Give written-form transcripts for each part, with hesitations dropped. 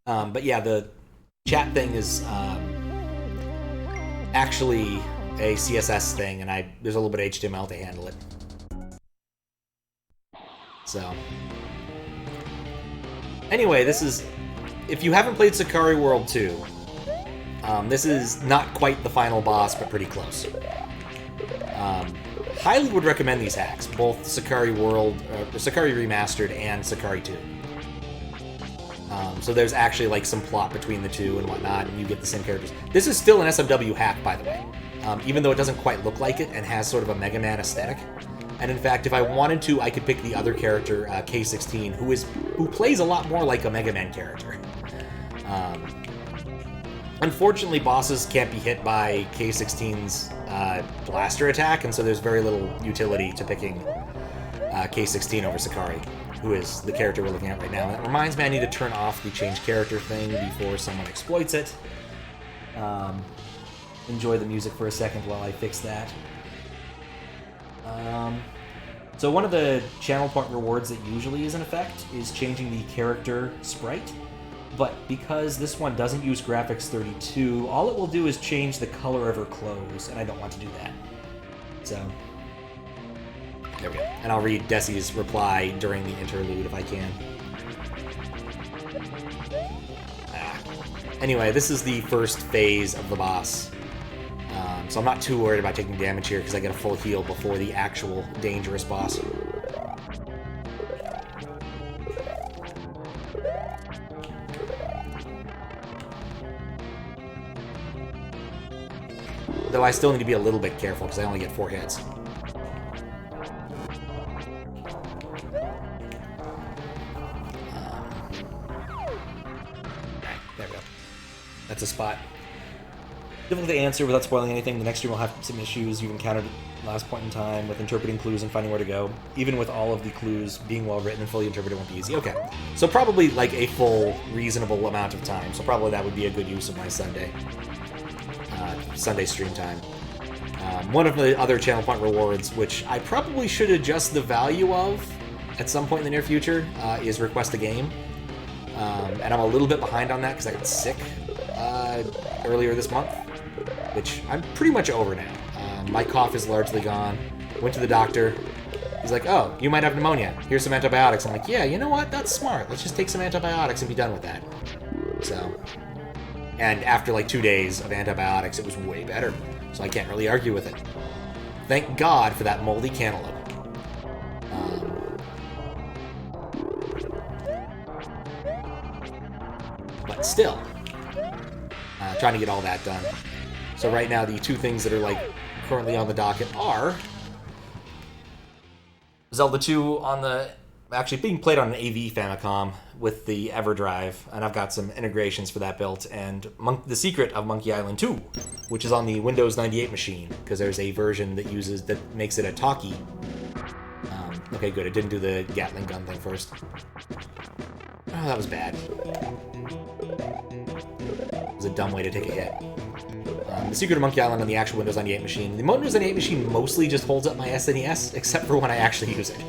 But yeah, the chat thing is actually a CSS thing, and there's a little bit of HTML to handle it. So, anyway, this is... If you haven't played Sicari World 2, this is not quite the final boss, but pretty close. Highly would recommend these hacks, both Sicari World, Sicari Remastered, and Sicari 2. So there's actually like some plot between the two and whatnot, and you get the same characters. This is still an SMW hack, by the way, even though it doesn't quite look like it and has sort of a Mega Man aesthetic. And in fact, if I wanted to, I could pick the other character, K16, who plays a lot more like a Mega Man character. Unfortunately, bosses can't be hit by K16's blaster attack, and so there's very little utility to picking K16 over Sicari, who is the character we're looking at right now. And that reminds me I need to turn off the change character thing before someone exploits it. Enjoy the music for a second while I fix that. So one of the channel point rewards that usually is in effect is changing the character sprite. But because this one doesn't use graphics 32, all it will do is change the color of her clothes, and I don't want to do that. So, there we go. And I'll read Desi's reply during the interlude if I can. Anyway, this is the first phase of the boss. So I'm not too worried about taking damage here because I get a full heal before the actual dangerous boss. Though I still need to be a little bit careful because I only get 4 hits. There we go. That's a spot. Difficult to answer without spoiling anything. The next stream will have some issues you've encountered at last point in time with interpreting clues and finding where to go. Even with all of the clues being well written and fully interpreted won't be easy. Okay. So probably like a full, reasonable amount of time. So probably that would be a good use of my Sunday stream time. One of the other channel point rewards, which I probably should adjust the value of at some point in the near future, is request a game. And I'm a little bit behind on that because I got sick earlier this month, which I'm pretty much over now. My cough is largely gone. Went to the doctor. He's like, oh, you might have pneumonia. Here's some antibiotics. I'm like, yeah, you know what? That's smart. Let's just take some antibiotics and be done with that. So, and after like 2 days of antibiotics, it was way better. So I can't really argue with it. Thank God for that moldy cantaloupe. But still, trying to get all that done. So right now, the two things that are like currently on the docket are Zelda 2 on the actually being played on an Eevee Famicom with the EverDrive, and I've got some integrations for that built, and The Secret of Monkey Island 2, which is on the Windows 98 machine, because there's a version that makes it a talkie. Okay, good. It didn't do the Gatling gun thing first. Oh, that was bad. It was a dumb way to take a hit. The Secret of Monkey Island on the actual Windows 98 machine. The Windows 98 machine mostly just holds up my SNES, except for when I actually use it.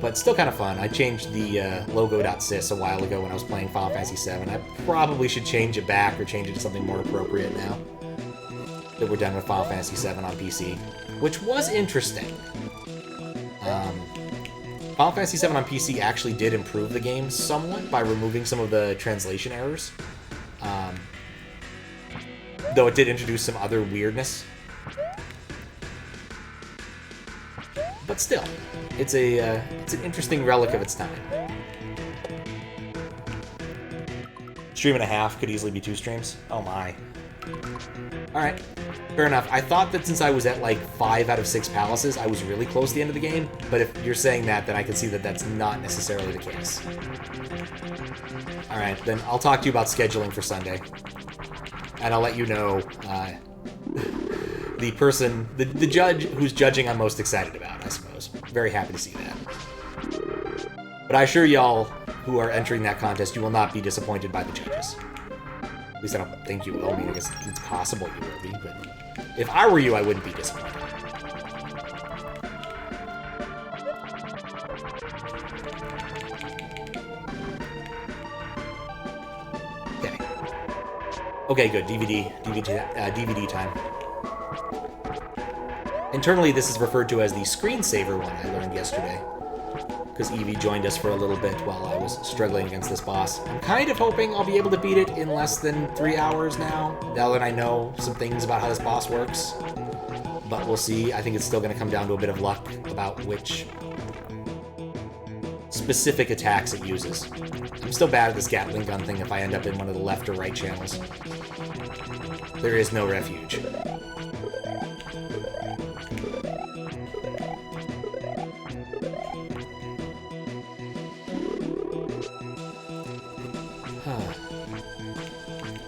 But still kind of fun. I changed the logo.sys a while ago when I was playing Final Fantasy VII. I probably should change it back or change it to something more appropriate now that we're done with Final Fantasy VII on PC, which was interesting. Final Fantasy VII on PC actually did improve the game somewhat by removing some of the translation errors. Though it did introduce some other weirdness. But still, it's an interesting relic of its time. Stream and a half could easily be 2 streams. Oh my. Alright, fair enough. I thought that since I was at like 5 out of 6 palaces, I was really close to the end of the game, but if you're saying that, then I can see that that's not necessarily the case. Alright, then I'll talk to you about scheduling for Sunday. And I'll let you know the judge whose judging I'm most excited about, I suppose. Very happy to see that. But I assure y'all who are entering that contest, you will not be disappointed by the judges. At least I don't think you will. I mean, I guess it's possible you will be, but if I were you, I wouldn't be disappointed. Okay, good. DVD time. Internally, this is referred to as the screensaver one I learned yesterday, because Eevee joined us for a little bit while I was struggling against this boss. I'm kind of hoping I'll be able to beat it in less than 3 hours now that I know some things about how this boss works. But we'll see. I think it's still going to come down to a bit of luck about which specific attacks it uses. I'm still bad at this Gatling gun thing if I end up in one of the left or right channels. There is no refuge.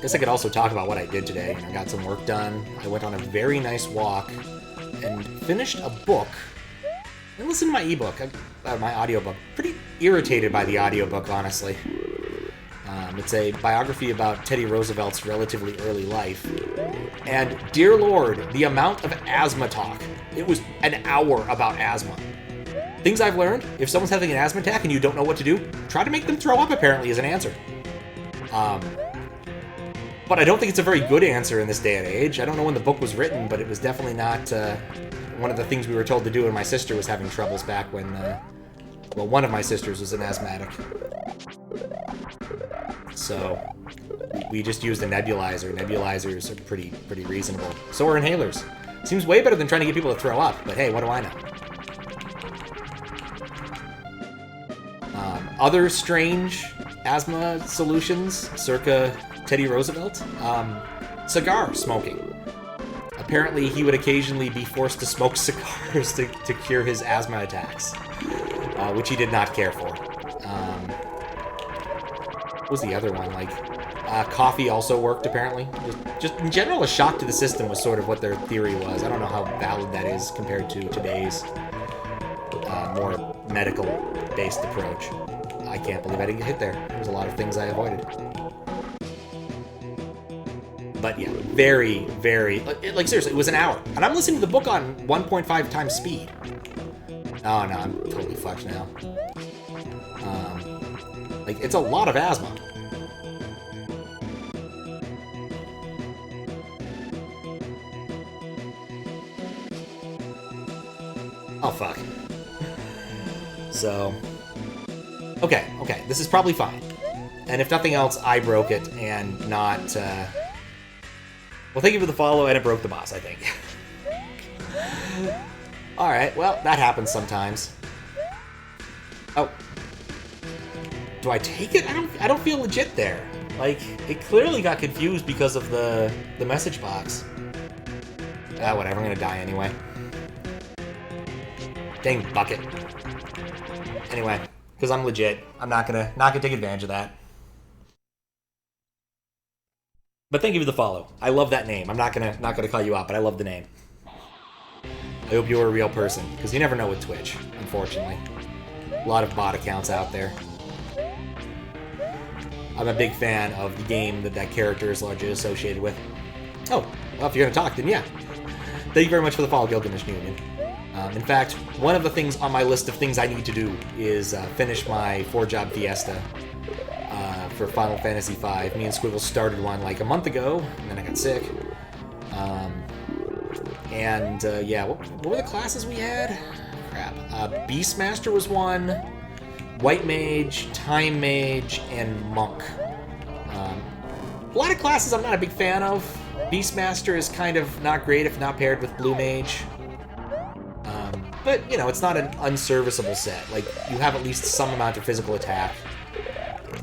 Guess I could also talk about what I did today. I got some work done. I went on a very nice walk and finished a book. And listened to my ebook, my audiobook. Pretty irritated by the audiobook, honestly. It's a biography about Teddy Roosevelt's relatively early life. And dear Lord, the amount of asthma talk. It was an hour about asthma. Things I've learned, if someone's having an asthma attack and you don't know what to do, try to make them throw up, apparently, is an answer. But I don't think it's a very good answer in this day and age. I don't know when the book was written, but it was definitely not one of the things we were told to do when my sister was having troubles back when, well, one of my sisters was an asthmatic. So we just used a nebulizer. Nebulizers are pretty reasonable. So are inhalers. Seems way better than trying to get people to throw up, but hey, what do I know? Other strange asthma solutions, circa Teddy Roosevelt, cigar smoking. Apparently, he would occasionally be forced to smoke cigars to cure his asthma attacks, which he did not care for. What was the other one? Coffee also worked, apparently. Just in general, a shock to the system was sort of what their theory was. I don't know how valid that is compared to today's more medical-based approach. I can't believe I didn't get hit there. There's a lot of things I avoided. But yeah, very, seriously, it was an hour. And I'm listening to the book on 1.5 times speed. Oh no, I'm totally fucked now. It's a lot of asthma. Oh fuck. So... Okay, this is probably fine. And if nothing else, I broke it and not, Well, thank you for the follow, and it broke the boss, I think. Alright, well, that happens sometimes. Oh. Do I take it? I don't feel legit there. It clearly got confused because of the message box. Ah, whatever, I'm gonna die anyway. Dang bucket. Anyway. Because I'm legit. I'm not gonna take advantage of that. But thank you for the follow. I love that name. I'm not gonna call you out, but I love the name. I hope you're a real person, because you never know with Twitch, unfortunately. A lot of bot accounts out there. I'm a big fan of the game that character is largely associated with. Oh, well, if you're gonna talk, then yeah. Thank you very much for the follow, Gilgamesh Union. In fact, one of the things on my list of things I need to do is finish my 4-job fiesta for Final Fantasy V. Me and Squiggle started one a month ago, and then I got sick. Yeah, what were the classes we had? Crap. Beastmaster was one, White Mage, Time Mage, and Monk. A lot of classes I'm not a big fan of. Beastmaster is kind of not great if not paired with Blue Mage. But, it's not an unserviceable set. You have at least some amount of physical attack,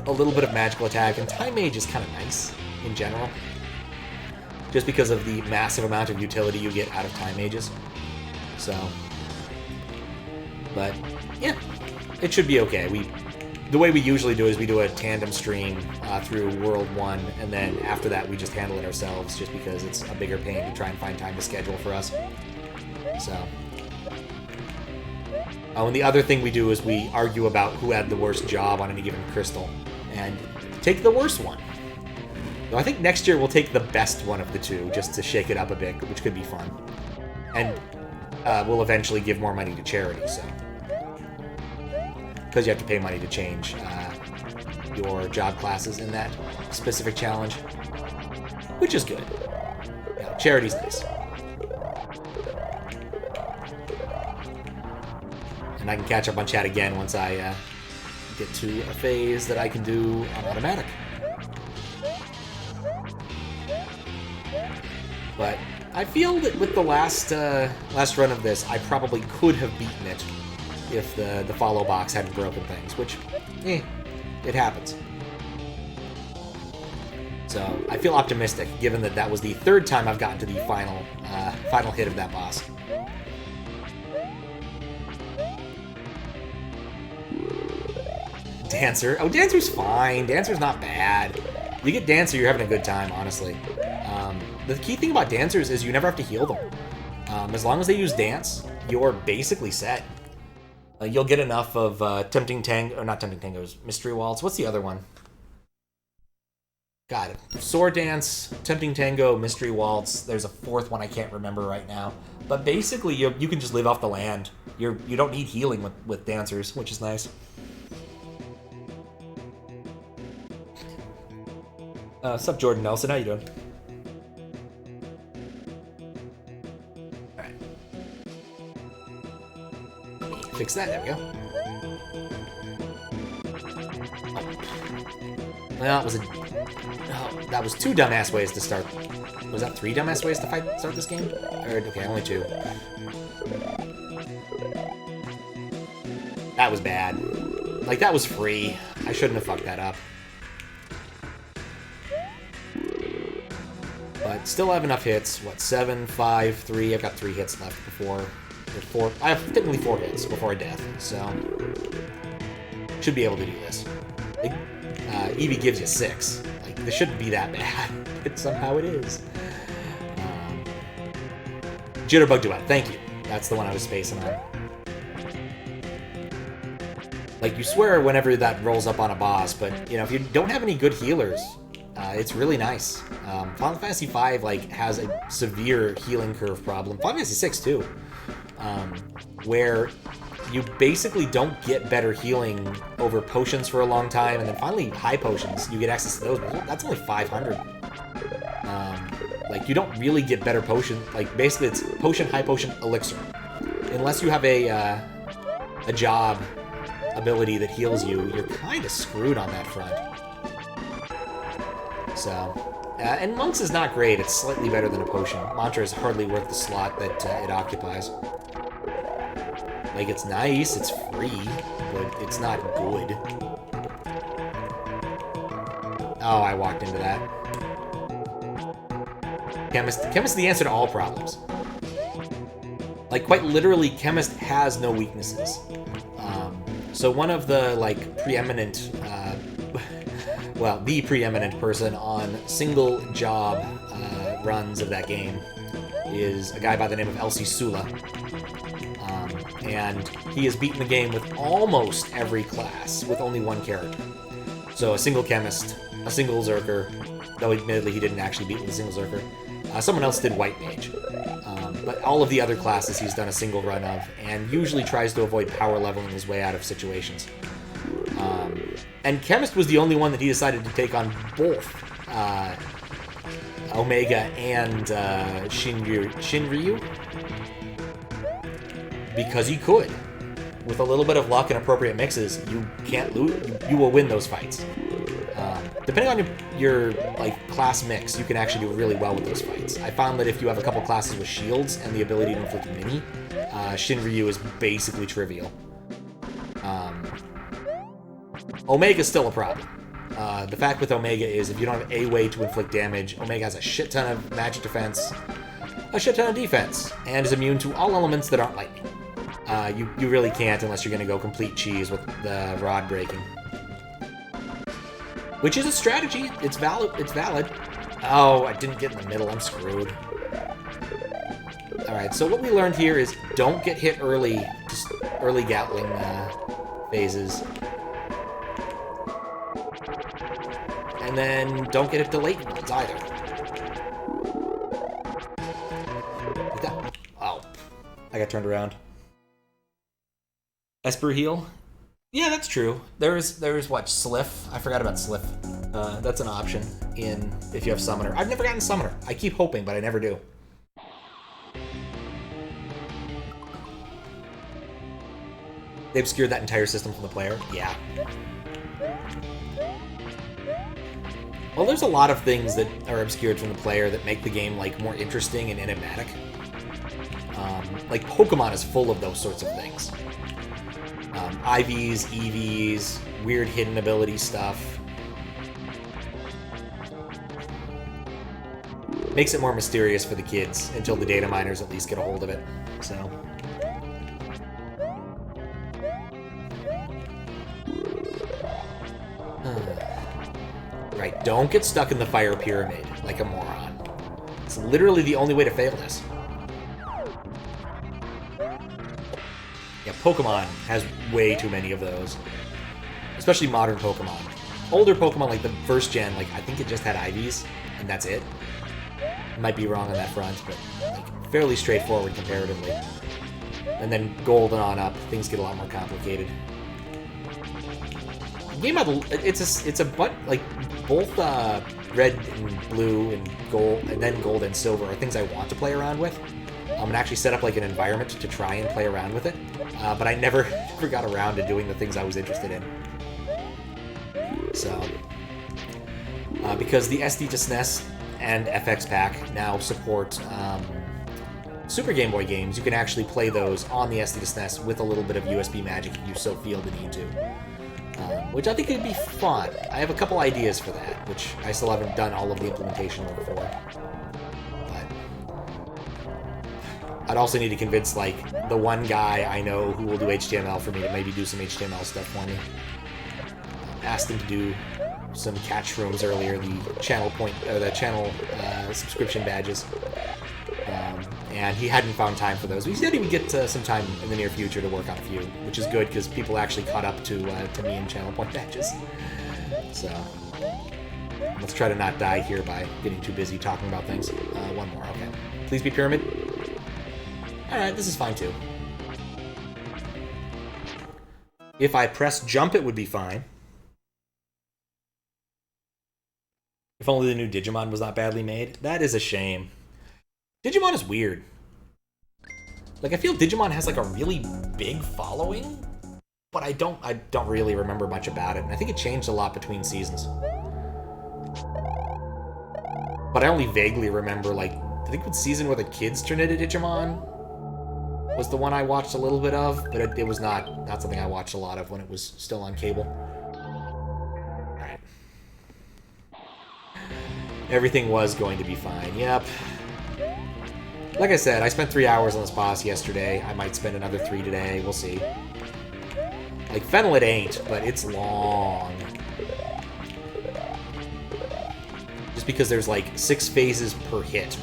a little bit of magical attack, and Time Mage is kind of nice, in general. Just because of the massive amount of utility you get out of Time Mages. So... But, yeah. It should be okay. The way we usually do is we do a tandem stream through World 1, and then after that we just handle it ourselves, just because it's a bigger pain to try and find time to schedule for us. So... Oh, and the other thing we do is we argue about who had the worst job on any given crystal, and take the worst one. So I think next year we'll take the best one of the two, just to shake it up a bit, which could be fun. And we'll eventually give more money to charity, so... Because you have to pay money to change your job classes in that specific challenge. which is good. Yeah, charity's nice. And I can catch up on chat again once I get to a phase that I can do on automatic. But I feel that with the last run of this, I probably could have beaten it if the follow box hadn't broken things, which, it happens. So I feel optimistic, given that that was the third time I've gotten to the final hit of that boss. Dancer. Oh, Dancer's fine. Dancer's not bad. You get Dancer, you're having a good time, honestly. The key thing about Dancers is you never have to heal them. As long as they use Dance, you're basically set. You'll get enough of Tempting Tango, or not Tempting Tango's, Mystery Waltz. What's the other one? God, Sword Dance, Tempting Tango, Mystery Waltz. There's a fourth one I can't remember right now. But basically, you can just live off the land. You don't need healing with Dancers, which is nice. What's up, Jordan Nelson? How you doing? Alright. Fix that. There we go. Well, that was two dumbass ways to start. Was that three dumbass ways to start this game? Or, okay, only two. That was bad. Like, that was free. I shouldn't have fucked that up. But still have enough hits. What, 7, 5, 3? I've got 3 hits left before... Or 4. I have technically 4 hits before death, so... Should be able to do this. Eevee gives you 6. Like, this shouldn't be that bad, but somehow it is. Jitterbug Duet, thank you. That's the one I was spacing on. Like, you swear whenever that rolls up on a boss, but, you know, if you don't have any good healers, it's really nice. Final Fantasy V, like, has a severe healing curve problem. Final Fantasy VI, too. Where you basically don't get better healing over potions for a long time, and then finally high potions, you get access to those. That's only 500. Like, you don't really get better potion. Like, basically it's potion, high potion, elixir. Unless you have a job ability that heals you, you're kind of screwed on that front. So, and Monks is not great. It's slightly better than a potion. Mantra is hardly worth the slot that it occupies. Like, it's nice, it's free, but it's not good. Oh, I walked into that. Chemist is the answer to all problems. Like, quite literally, Chemist has no weaknesses. So one of the, like, preeminent, well, the preeminent person on single job runs of that game is a guy by the name of Elsie Sula. And he has beaten the game with almost every class, with only one character. So a single Chemist, a single Zerker, though admittedly he didn't actually beat with a single Zerker. Someone else did White Mage. But all of the other classes he's done a single run of, and usually tries to avoid power leveling his way out of situations. And Chemist was the only one that he decided to take on both Omega and Shinryu. Because he could. With a little bit of luck and appropriate mixes, you can't lose. You will win those fights. Depending on your like class mix, you can actually do really well with those fights. I found that if you have a couple classes with shields and the ability to inflict mini, Shinryu is basically trivial. Omega's still a problem. The fact with Omega is if you don't have a way to inflict damage, Omega has a shit ton of magic defense, a shit ton of defense, and is immune to all elements that aren't lightning. You really can't unless you're going to go complete cheese with the rod breaking. Which is a strategy. It's valid. It's valid. Oh, I didn't get in the middle. I'm screwed. Alright, so what we learned here is don't get hit early, just early Gatling phases. And then don't get hit to late ones either. Like that. Oh, I got turned around. Esper heal? Yeah, that's true. There's what, Sliff? I forgot about Sliff. That's an option if you have Summoner. I've never gotten Summoner. I keep hoping, but I never do. They obscured that entire system from the player? Yeah. Well, there's a lot of things that are obscured from the player that make the game like more interesting and enigmatic. Like Pokemon is full of those sorts of things. IVs, EVs, weird hidden ability stuff. Makes it more mysterious for the kids until the data miners at least get a hold of it. So. Right, don't get stuck in the fire pyramid like a moron. It's literally the only way to fail this. Yeah, Pokemon has way too many of those. Especially modern Pokemon. Older Pokemon, like the first gen, like I think it just had IVs, and that's it. Might be wrong on that front, but like fairly straightforward comparatively. And then Gold and on up, things get a lot more complicated. Game it's a but like both red and blue and gold and then gold and silver are things I want to play around with. I'm gonna actually set up like an environment to try and play around with it, but I never got around to doing the things I was interested in. So because the SD to SNES and FX Pack now support Super Game Boy games, you can actually play those on the SD to SNES with a little bit of USB magic if you so feel the need to. Which I think could be fun. I have a couple ideas for that, which I still haven't done all of the implementation work for. But I'd also need to convince, like, the one guy I know who will do HTML for me to maybe do some HTML stuff for me. Asked him to do some catch rooms earlier, the channel subscription badges. And he hadn't found time for those. He said he would get some time in the near future to work on a few, which is good because people actually caught up to me and channel point badges. So let's try to not die here by getting too busy talking about things. One more, okay. Please be Pyramid. Alright, this is fine too. If I press jump, it would be fine. If only the new Digimon was not badly made. That is a shame. Digimon is weird. Like, I feel Digimon has like a really big following, but I don't really remember much about it, and I think it changed a lot between seasons. But I only vaguely remember, like, I think the season where the kids turned into Digimon was the one I watched a little bit of, but it was not something I watched a lot of when it was still on cable. Alright. Everything was going to be fine, yep. Like I said, I spent 3 hours on this boss yesterday. I might spend another 3 today. We'll see. Like, Fennel it ain't, but it's long. Just because there's, like, 6 phases per hit.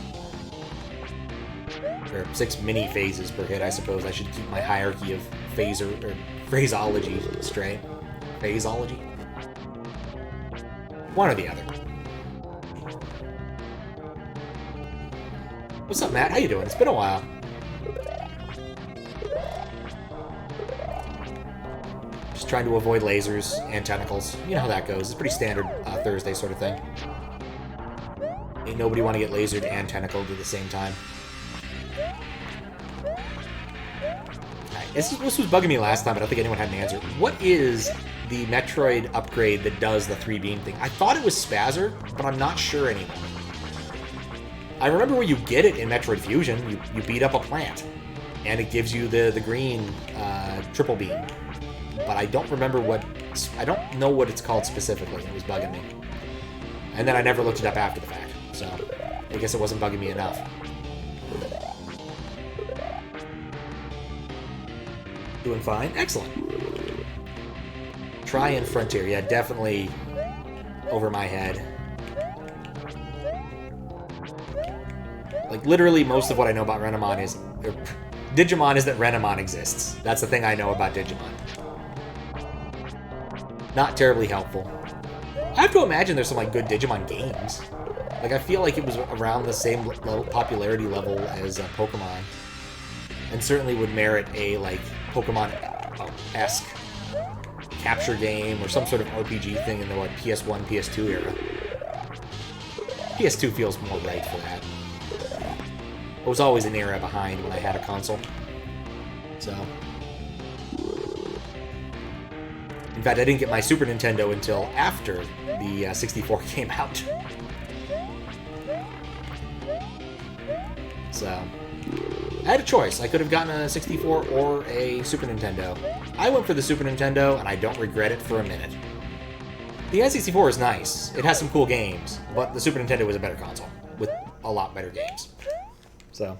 Or 6 mini phases per hit, I suppose. I should keep my hierarchy of phraseology straight. Phaseology? One or the other. What's up, Matt? How you doing? It's been a while. Just trying to avoid lasers and tentacles. You know how that goes. It's pretty standard Thursday sort of thing. Ain't nobody want to get lasered and tentacled at the same time. Right, this was bugging me last time, but I don't think anyone had an answer. What is the Metroid upgrade that does the 3-beam thing? I thought it was Spazzer, but I'm not sure anymore. I remember where you get it in Metroid Fusion. You beat up a plant, and it gives you the green triple beam. But I don't remember I don't know what it's called specifically. It was bugging me. And then I never looked it up after the fact, so I guess it wasn't bugging me enough. Doing fine? Excellent. Try and Frontier. Yeah, definitely over my head. Like, literally, most of what I know about Digimon is that Renamon exists. That's the thing I know about Digimon. Not terribly helpful. I have to imagine there's some, like, good Digimon games. Like, I feel like it was around the same popularity level as Pokemon. And certainly would merit a, like, Pokemon-esque capture game or some sort of RPG thing in the like PS1, PS2 era. PS2 feels more right for that. I was always an era behind when I had a console. So, in fact, I didn't get my Super Nintendo until after the 64 came out. So, I had a choice. I could have gotten a 64 or a Super Nintendo. I went for the Super Nintendo, and I don't regret it for a minute. The N64 is nice. It has some cool games, but the Super Nintendo was a better console with a lot better games. So,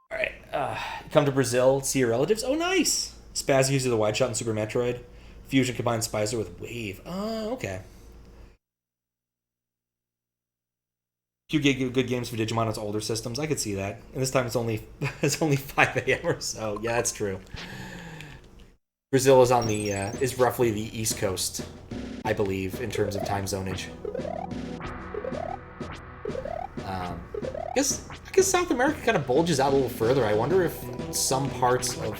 all right. Come to Brazil, see your relatives. Oh, nice. Spaz uses the wide shot in Super Metroid. Fusion combines Spicer with Wave. Oh, okay. Few good games for Digimon on its older systems. I could see that. And this time it's only 5 a.m. or so. Yeah, that's true. Brazil is on the is roughly the East Coast, I believe, in terms of time zonage. I guess South America kind of bulges out a little further. I wonder if some parts of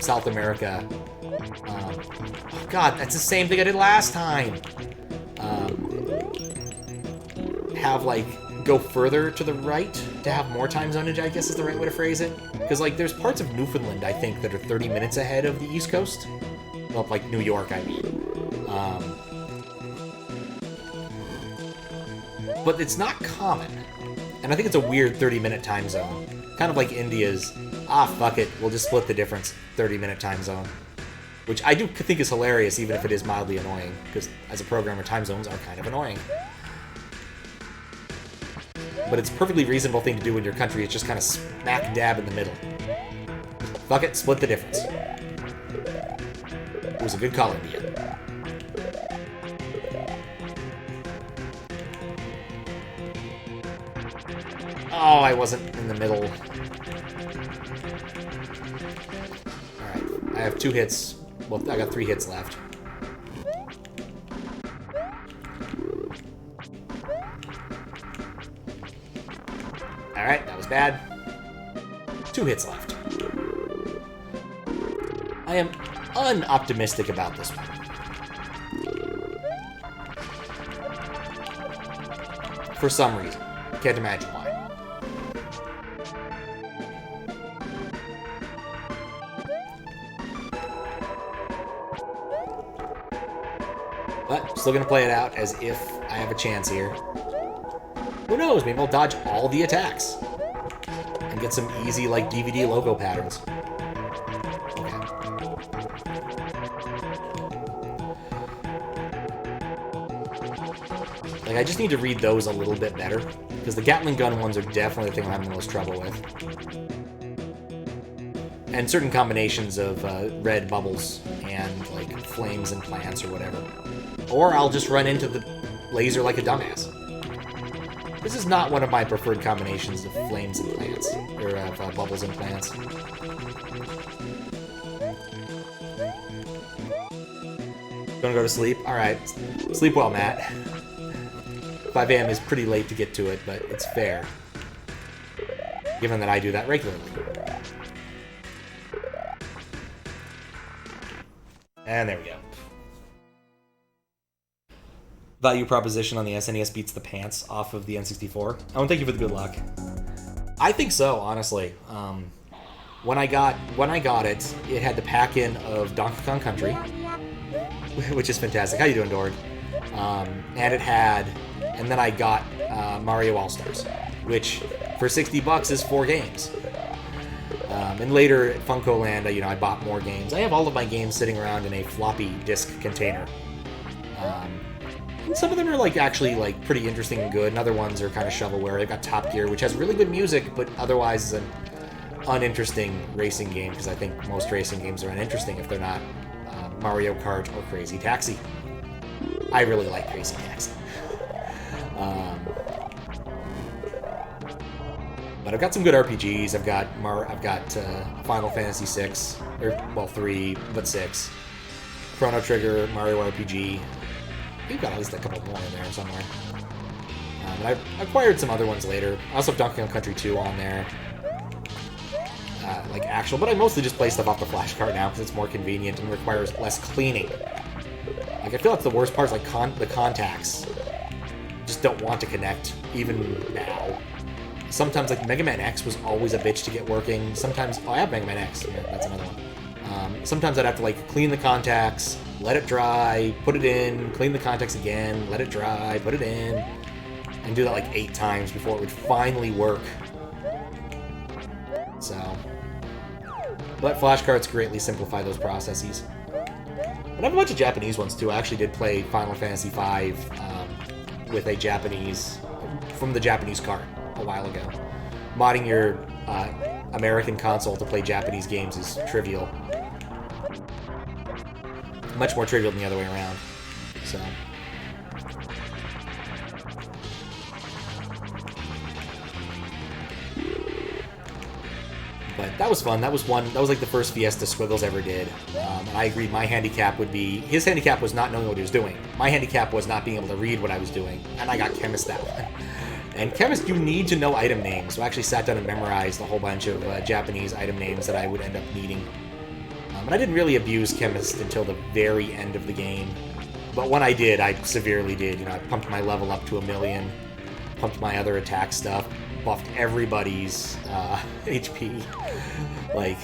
South America. Oh God, that's the same thing I did last time. Have like go further to the right to have more time zonage, I guess is the right way to phrase it. Because like there's parts of Newfoundland I think that are 30 minutes ahead of the East Coast. Well, like New York, I mean. But it's not common. And I think it's a weird 30-minute time zone. Kind of like India's, fuck it, we'll just split the difference, 30-minute time zone. Which I do think is hilarious, even if it is mildly annoying. Because as a programmer, time zones are kind of annoying. But it's a perfectly reasonable thing to do in your country. It's just kind of smack dab in the middle. Fuck it, split the difference. It was a good call, India. Oh, I wasn't in the middle. Alright, I have 2 hits. Well, I got 3 hits left. Alright, that was bad. 2 hits left. I am unoptimistic about this one. For some reason. Can't imagine why. But still gonna play it out as if I have a chance here. Who knows? Maybe I'll dodge all the attacks and get some easy, like, DVD logo patterns. Okay. Like, I just need to read those a little bit better, because the Gatling gun ones are definitely the thing I'm having the most trouble with. And certain combinations of red bubbles and, like, flames and plants or whatever. Or I'll just run into the laser like a dumbass. This is not one of my preferred combinations of flames and plants, or of bubbles and plants. Gonna go to sleep? Alright. Sleep well, Matt. 5 a.m. is pretty late to get to it, but it's fair. Given that I do that regularly. And there we go. Value proposition on the SNES beats the pants off of the N64. I want to thank you for the good luck. I think so, honestly. When I got it, it had the pack-in of Donkey Kong Country, which is fantastic. How you doing, Dord? And it had, and then I got Mario All-Stars, which for $60 is 4 games. And later at Funko Land, I bought more games. I have all of my games sitting around in a floppy disk container. And some of them are actually pretty interesting and good, and other ones are kind of shovelware. I've got Top Gear, which has really good music, but otherwise is an uninteresting racing game, because I think most racing games are uninteresting if they're not Mario Kart or Crazy Taxi. I really like Crazy Taxi. But I've got some good RPGs. I've got Final Fantasy VI, or 3, but 6. Chrono Trigger, Mario RPG. You've got at least a couple more in there somewhere. And I've acquired some other ones later. I also have Donkey Kong Country 2 on there. like actual, but I mostly just play stuff off the flashcard now because it's more convenient and requires less cleaning. Like, I feel like the worst part is like the contacts just don't want to connect even now. Sometimes like Mega Man X was always a bitch to get working. Sometimes I have Mega Man X. Yeah, that's another one. Sometimes I'd have to like clean the contacts, let it dry, put it in, clean the contacts again, let it dry, put it in, and do that like 8 times before it would finally work. So, but flashcards greatly simplify those processes. And I have a bunch of Japanese ones too. I actually did play Final Fantasy V with a Japanese, from the Japanese cart a while ago. Modding your American console to play Japanese games is trivial. Much more trivial than the other way around. So. But that was fun. That was like the first Fiesta Squiggles ever did. And I agreed my handicap would be... His handicap was not knowing what he was doing. My handicap was not being able to read what I was doing. And I got Chemist that one. And Chemist, you need to know item names. So I actually sat down and memorized a whole bunch of Japanese item names that I would end up needing. And I didn't really abuse Chemist until the very end of the game. But when I did, I severely did. You know, I pumped my level up to 1,000,000, pumped my other attack stuff, buffed everybody's HP. Like,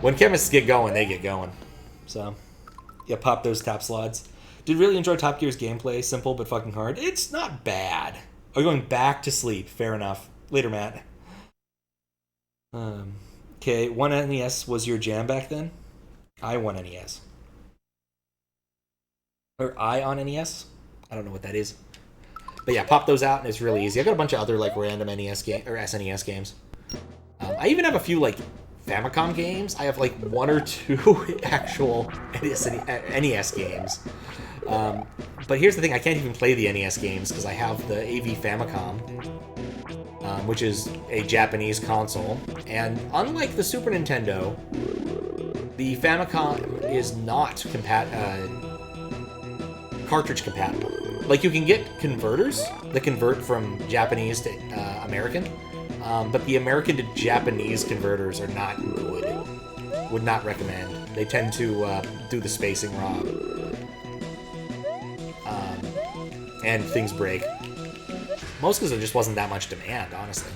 when Chemists get going, they get going. So, yeah, pop those top slots. Did really enjoy Top Gear's gameplay. Simple but fucking hard. It's not bad. Are you going back to sleep? Fair enough. Later, Matt. Okay, 1NES was your jam back then? I won NES. Or I on NES? I don't know what that is. But yeah, pop those out and it's really easy. I got a bunch of other like random NES game or SNES games. I even have a few like Famicom games. I have like 1 or 2 actual NES games. But here's the thing, I can't even play the NES games because I have the Eevee Famicom, which is a Japanese console. And unlike the Super Nintendo, the Famicom is not cartridge compatible. Like, you can get converters that convert from Japanese to American, but the American to Japanese converters are not good. Would not recommend. They tend to do the spacing wrong. And things break. Most because there just wasn't that much demand, honestly.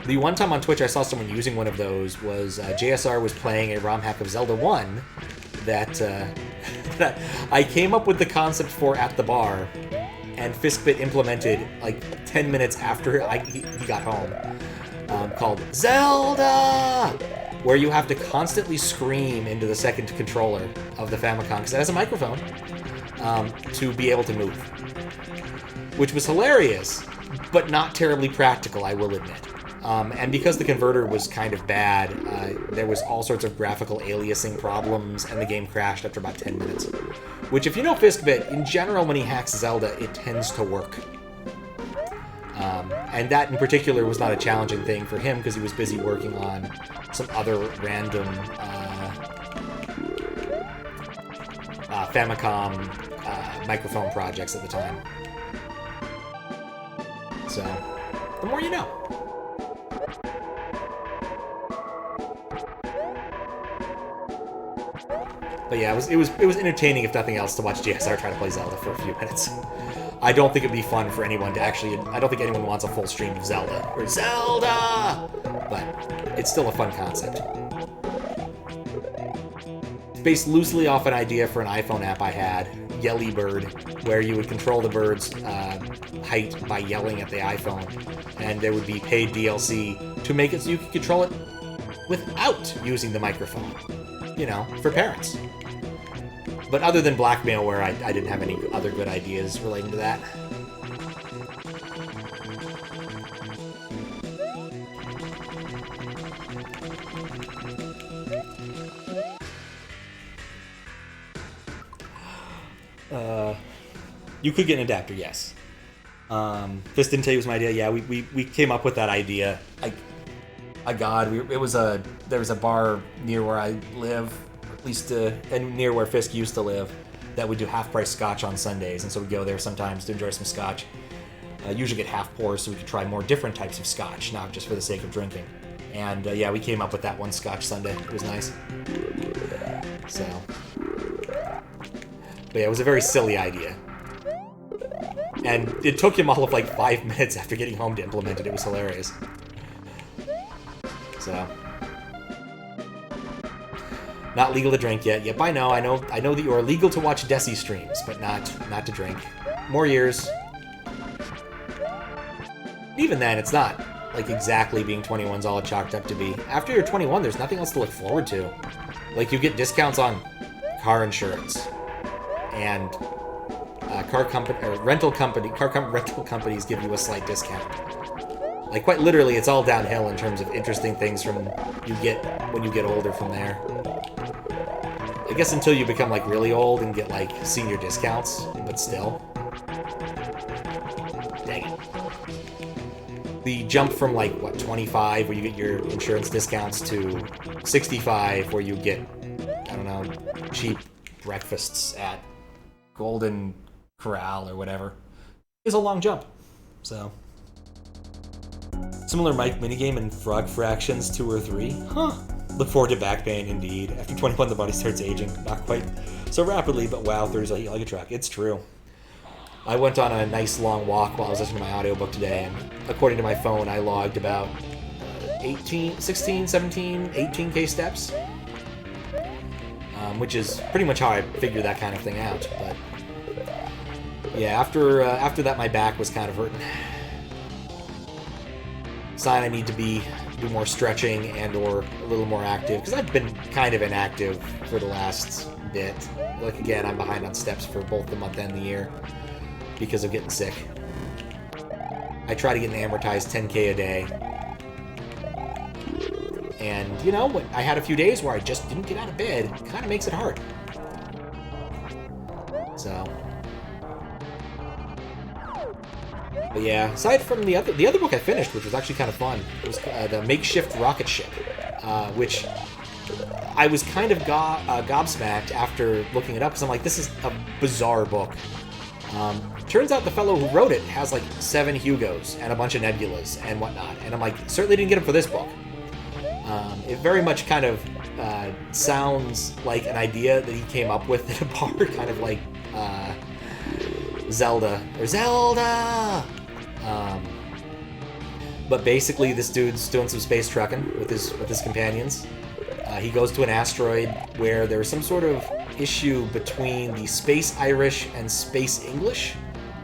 The one time on Twitch I saw someone using one of those was JSR was playing a ROM hack of Zelda 1 that, that I came up with the concept for at the bar, and Fiskbit implemented like 10 minutes after he got home, called Zelda! Where you have to constantly scream into the second controller of the Famicom, because it has a microphone, to be able to move. Which was hilarious, but not terribly practical, I will admit. And because the converter was kind of bad, there was all sorts of graphical aliasing problems, and the game crashed after about 10 minutes. Which, if you know Fiskbit, in general, when he hacks Zelda, it tends to work. And that, in particular, was not a challenging thing for him, because he was busy working on some other random Famicom microphone projects at the time. So, the more you know. But yeah, it was entertaining, if nothing else, to watch JSR try to play Zelda for a few minutes. I don't think it'd be fun for anyone to actually... I don't think anyone wants a full stream of Zelda. Or Zelda! But it's still a fun concept. It's based loosely off an idea for an iPhone app I had, Yelly Bird, where you would control the bird's height by yelling at the iPhone. And there would be paid DLC to make it so you could control it without using the microphone. You know, for parents. But other than blackmail, where I didn't have any other good ideas relating to that. You could get an adapter, yes. This didn't tell you it was my idea. Yeah, we came up with that idea. There was a bar near where I live, or at least and near where Fisk used to live, that would do half-price scotch on Sundays, and so we'd go there sometimes to enjoy some scotch. Usually get half pours so we could try more different types of scotch, not just for the sake of drinking. And yeah, we came up with that one Scotch Sunday. It was nice. So, but yeah, it was a very silly idea. And it took him all of like 5 minutes after getting home to implement it. It was hilarious. So, not legal to drink yet. Yep, I know that you are legal to watch Desi streams, but not to drink. More years. Even then, it's not like exactly being 21's all it chalked up to be. After you're 21, there's nothing else to look forward to. Like, you get discounts on car insurance and car rental companies give you a slight discount. Like, quite literally, it's all downhill in terms of interesting things from when you get older from there. I guess until you become like really old and get like senior discounts, but still. Dang it. The jump from like, what, 25 where you get your insurance discounts to 65 where you get, I don't know, cheap breakfasts at Golden Corral or whatever, is a long jump. So, similar Mike minigame in Frog Fractions 2 or 3. Huh. Look forward to back pain, indeed. After 21, the body starts aging. Not quite so rapidly, but wow, 30s like a truck. It's true. I went on a nice long walk while I was listening to my audiobook today, and according to my phone, I logged about 18k steps, which is pretty much how I figured that kind of thing out. But yeah, after that, my back was kind of hurting. Sign I need to do more stretching and or a little more active, because I've been kind of inactive for the last bit. Like, again, I'm behind on steps for both the month and the year because of getting sick. I try to get an amortized 10k a day. And, you know, I had a few days where I just didn't get out of bed. It kind of makes it hard. So. But yeah, aside from the other book I finished, which was actually kind of fun, it was the Makeshift Rocket Ship, which I was kind of gobsmacked after looking it up, because I'm like, this is a bizarre book. Turns out the fellow who wrote it has like 7 Hugos and a bunch of Nebulas and whatnot, and I'm like, certainly didn't get him for this book. It very much kind of sounds like an idea that he came up with at a bar, kind of like Zelda. But basically, this dude's doing some space trucking with his companions. He goes to an asteroid where there's some sort of issue between the Space Irish and Space English.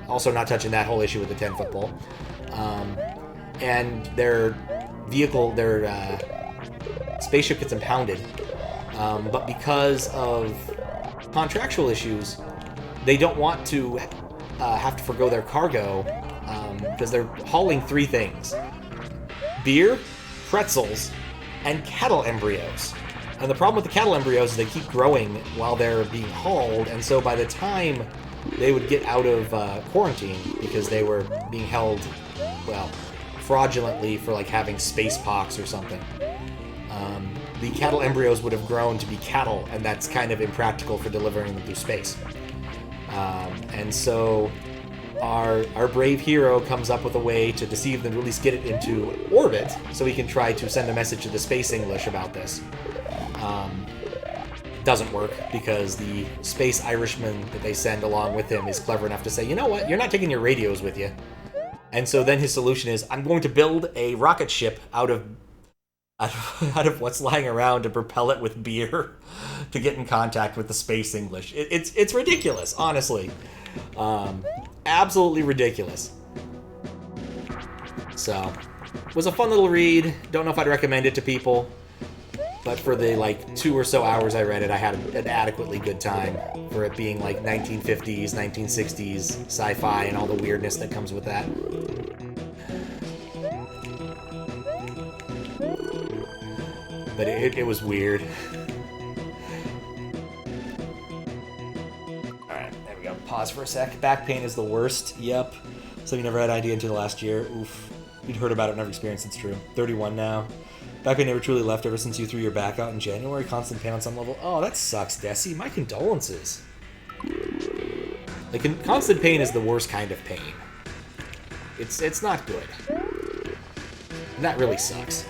Also, not touching that whole issue with the 10-foot pole. And their spaceship gets impounded. But because of contractual issues, they don't want to have to forgo their cargo because they're hauling 3 things: beer, pretzels, and cattle embryos. And the problem with the cattle embryos is they keep growing while they're being hauled, and so by the time they would get out of quarantine, because they were being held, well, fraudulently for like having space pox or something, the cattle embryos would have grown to be cattle, and that's kind of impractical for delivering them through space. And so our brave hero comes up with a way to deceive them, to at least get it into orbit, so he can try to send a message to the Space English about this. Doesn't work, because the Space Irishman that they send along with him is clever enough to say, you know what, you're not taking your radios with you. And so then his solution is, I'm going to build a rocket ship out of what's lying around to propel it with beer to get in contact with the Space English. It's ridiculous, honestly. Absolutely ridiculous. So, it was a fun little read. Don't know if I'd recommend it to people, but for the like 2 or so hours I read it, I had an adequately good time for it being like 1950s, 1960s sci-fi and all the weirdness that comes with that. But it was weird. Alright, there we go. Pause for a sec. Back pain is the worst. Yep. So you never had idea until last year. Oof. You'd heard about it, never experienced. It's true. 31 now. Back pain never truly left ever since you threw your back out in January. Constant pain on some level. Oh, that sucks, Desi. My condolences. Like, constant pain is the worst kind of pain. It's not good. And that really sucks.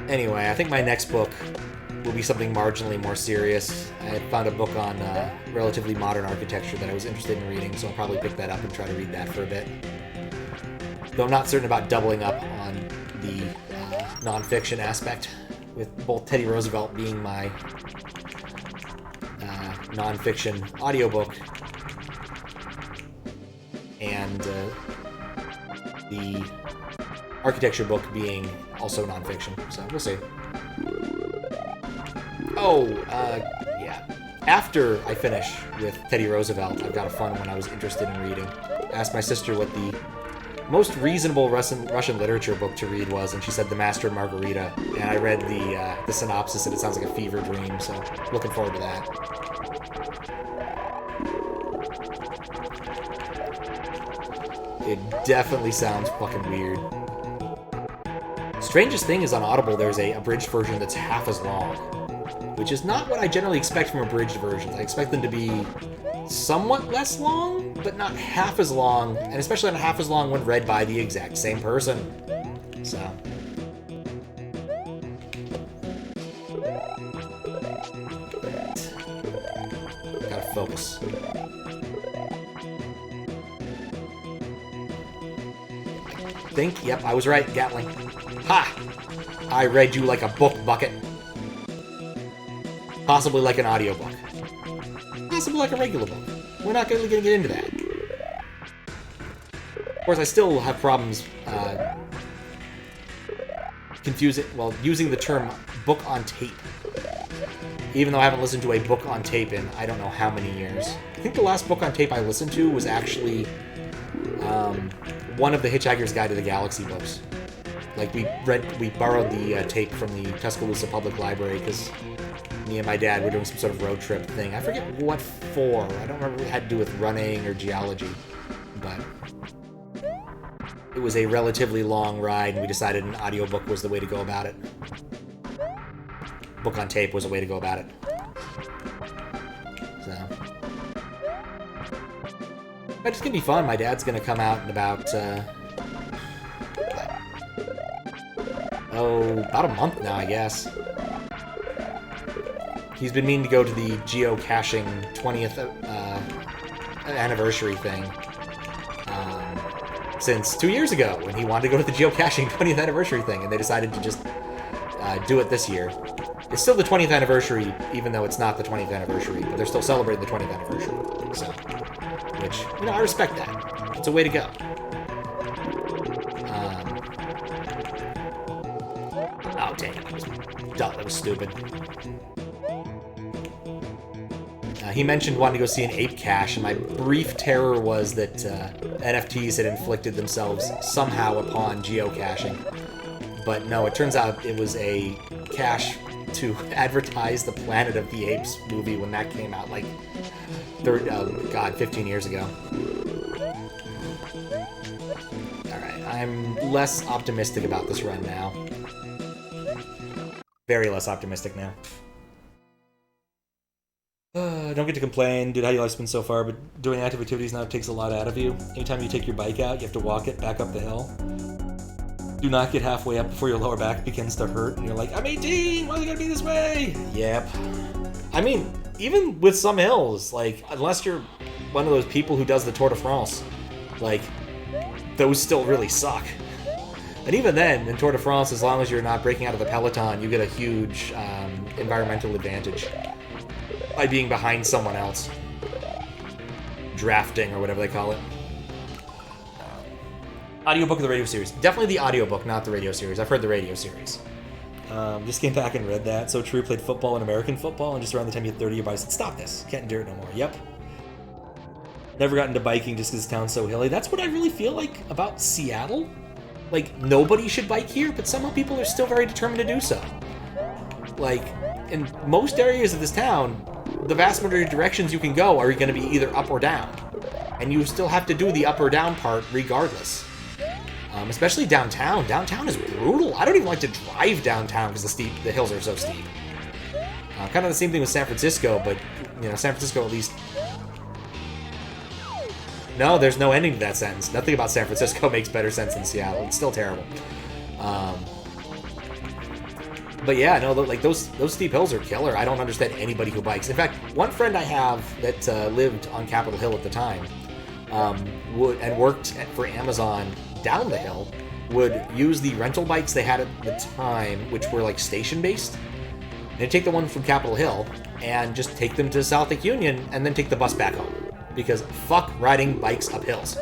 Anyway, I think my next book will be something marginally more serious. I had found a book on relatively modern architecture that I was interested in reading, so I'll probably pick that up and try to read that for a bit. Though I'm not certain about doubling up on the nonfiction aspect, with both Teddy Roosevelt being my nonfiction audiobook and the architecture book being also nonfiction, so we'll see. Oh, yeah. After I finish with Teddy Roosevelt, I've got a fun one I was interested in reading. I asked my sister what the most reasonable Russian literature book to read was, and she said The Master and Margarita, and I read the synopsis, and it sounds like a fever dream, so looking forward to that. It definitely sounds fucking weird. Strangest thing is on Audible, there's a abridged version that's half as long, which is not what I generally expect from abridged versions. I expect them to be somewhat less long, but not half as long, and especially not half as long when read by the exact same person. So. Gotta focus. Yep, I was right, Gatling. Ha! I read you like a book bucket. Possibly like an audiobook. Possibly like a regular book. We're not really going to get into that. Of course, I still have problems using the term book on tape. Even though I haven't listened to a book on tape in I don't know how many years. I think the last book on tape I listened to was actually one of the Hitchhiker's Guide to the Galaxy books. Like, we borrowed the tape from the Tuscaloosa Public Library because me and my dad were doing some sort of road trip thing. I forget what for. I don't remember if it had to do with running or geology. But it was a relatively long ride, and we decided an audiobook was the way to go about it. Book on tape was a way to go about it. So. But it's going to be fun. My dad's going to come out in about a month now, I guess. He's been meaning to go to the geocaching 20th anniversary thing since 2 years ago, when he wanted to go to the geocaching 20th anniversary thing, and they decided to just do it this year. It's still the 20th anniversary, even though it's not the 20th anniversary, but they're still celebrating the 20th anniversary. So, which, I respect that. It's a way to go. Oh, dang it. That was stupid. He mentioned wanting to go see an ape cache, and my brief terror was that NFTs had inflicted themselves somehow upon geocaching. But no, it turns out it was a cache to advertise the Planet of the Apes movie when that came out, 15 years ago. Alright, I'm less optimistic about this run now. Very less optimistic now. Don't get to complain, dude, how your life's been so far, but doing active activities now takes a lot out of you. Anytime you take your bike out, you have to walk it back up the hill. Do not get halfway up before your lower back begins to hurt, and you're like, I'm 18, why is it gonna be this way? Yep. I mean, even with some hills, unless you're one of those people who does the Tour de France, those still really suck. And even then, in Tour de France, as long as you're not breaking out of the peloton, you get a huge environmental advantage by being behind someone else. Drafting, or whatever they call it. Audiobook of the radio series. Definitely the audiobook, not the radio series. I've heard the radio series. Just came back and read that. So true, played football and American football, and just around the time you hit 30, your body said, stop this. Can't endure it no more. Yep. Never got into biking just because this town's so hilly. That's what I really feel like about Seattle. Nobody should bike here, but somehow people are still very determined to do so. In most areas of this town, the vast majority of directions you can go are going to be either up or down. And you still have to do the up or down part regardless. Especially downtown. Downtown is brutal. I don't even like to drive downtown because the hills are so steep. Kind of the same thing with San Francisco, but, San Francisco at least... No, there's no ending to that sentence. Nothing about San Francisco makes better sense than Seattle. It's still terrible. But yeah, no, like those steep hills are killer. I don't understand anybody who bikes. In fact, one friend I have that lived on Capitol Hill at the time worked for Amazon down the hill would use the rental bikes they had at the time, which were like station based. They'd take the one from Capitol Hill and just take them to South Lake Union and then take the bus back home. Because fuck riding bikes up hills.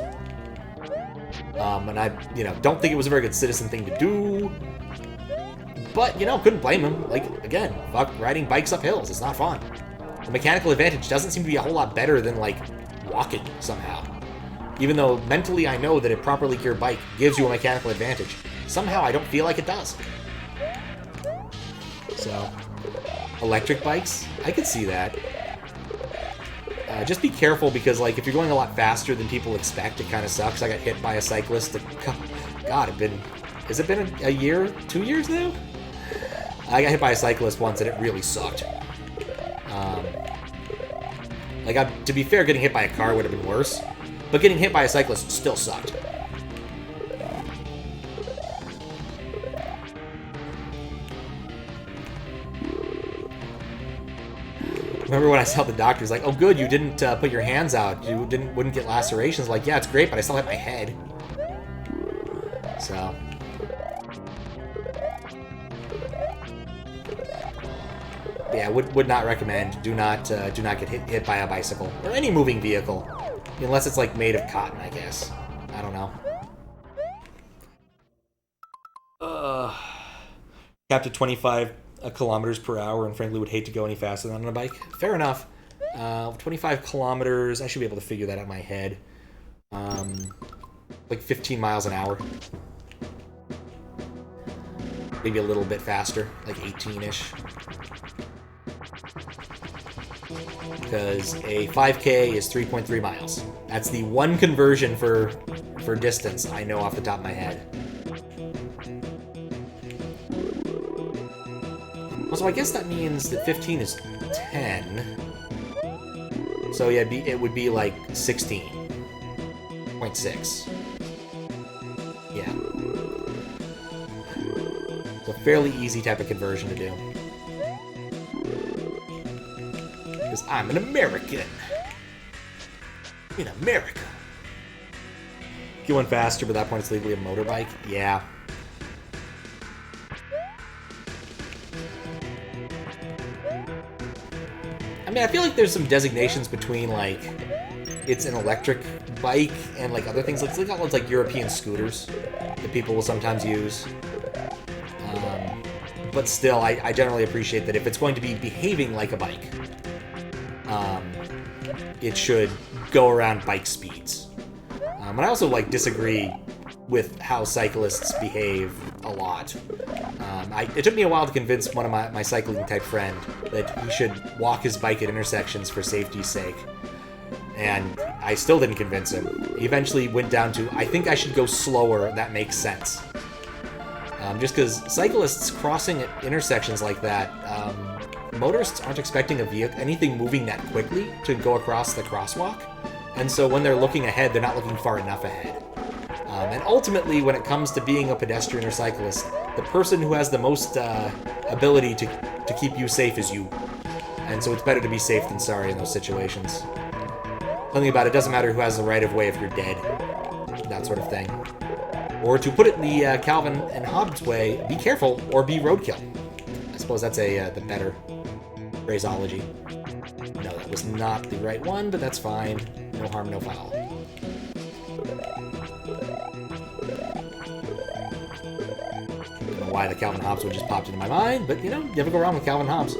And I, don't think it was a very good citizen thing to do. But, couldn't blame him. Like, again, fuck riding bikes up hills. It's not fun. The mechanical advantage doesn't seem to be a whole lot better than, like, walking somehow. Even though mentally I know that a properly geared bike gives you a mechanical advantage. Somehow I don't feel like it does. So, electric bikes? I could see that. Just be careful because, like, if you're going a lot faster than people expect, it kind of sucks. I got hit by a cyclist. God, has it been a year, 2 years now? I got hit by a cyclist once and it really sucked. To be fair, getting hit by a car would have been worse, but getting hit by a cyclist still sucked. Remember when I saw the doctor, he's like, "Oh, good, you didn't put your hands out. You wouldn't get lacerations." Like, yeah, it's great, but I still hit my head. So, yeah, would not recommend. Do not get hit by a bicycle or any moving vehicle, unless it's like made of cotton, I guess. I don't know. Capped at 25 kilometers per hour, and frankly would hate to go any faster than on a bike. Fair enough. 25 kilometers, I should be able to figure that out in my head. Like 15 miles an hour. Maybe a little bit faster, like 18-ish. Because a 5K is 3.3 miles. That's the one conversion for distance I know off the top of my head. So I guess that means that 15 is 10. So yeah, it would be like 16.6. Yeah. It's a fairly easy type of conversion to do. Because I'm an American. In America. Going faster, but at that point it's legally a motorbike? Yeah. I mean, I feel like there's some designations between, like, it's an electric bike and, like, other things. Like, got ones like European scooters that people will sometimes use. But still, I generally appreciate that if it's going to be behaving like a bike, it should go around bike speeds. And I also, like, disagree with how cyclists behave a lot. It took me a while to convince one of my cycling-type friend that he should walk his bike at intersections for safety's sake. And I still didn't convince him. He eventually went down to, I think I should go slower, that makes sense. Just because cyclists crossing at intersections like that, motorists aren't expecting anything moving that quickly to go across the crosswalk. And so when they're looking ahead, they're not looking far enough ahead. And ultimately, when it comes to being a pedestrian or cyclist, the person who has the most ability to keep you safe is you. And so it's better to be safe than sorry in those situations. Something about it doesn't matter who has the right of way if you're dead. That sort of thing. Or to put it in the Calvin and Hobbes way, be careful or be roadkill. I suppose that's the better phraseology. No, that was not the right one, but that's fine. No harm, no foul. Why the Calvin Hobbes would just popped into my mind, but you never go wrong with Calvin Hobbes.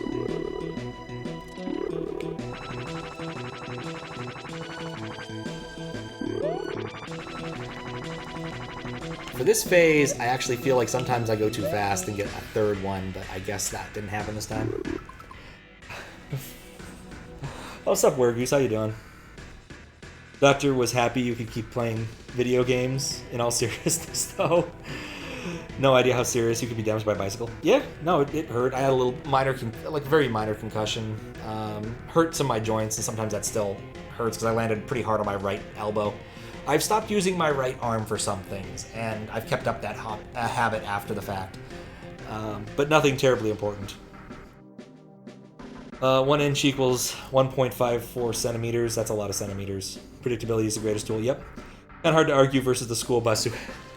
For this phase, I actually feel like sometimes I go too fast and get a third one, but I guess that didn't happen this time. What's up, Wergoose? How you doing? Doctor was happy you could keep playing video games. In all seriousness, though. No idea how serious you could be damaged by a bicycle. Yeah, no, it hurt. I had a little very minor concussion. Hurt some of my joints, and sometimes that still hurts because I landed pretty hard on my right elbow. I've stopped using my right arm for some things, and I've kept up that habit after the fact. but nothing terribly important. 1 inch equals 1.54 centimeters. That's a lot of centimeters. Predictability is the greatest tool. Yep. Not hard to argue versus the school bus, who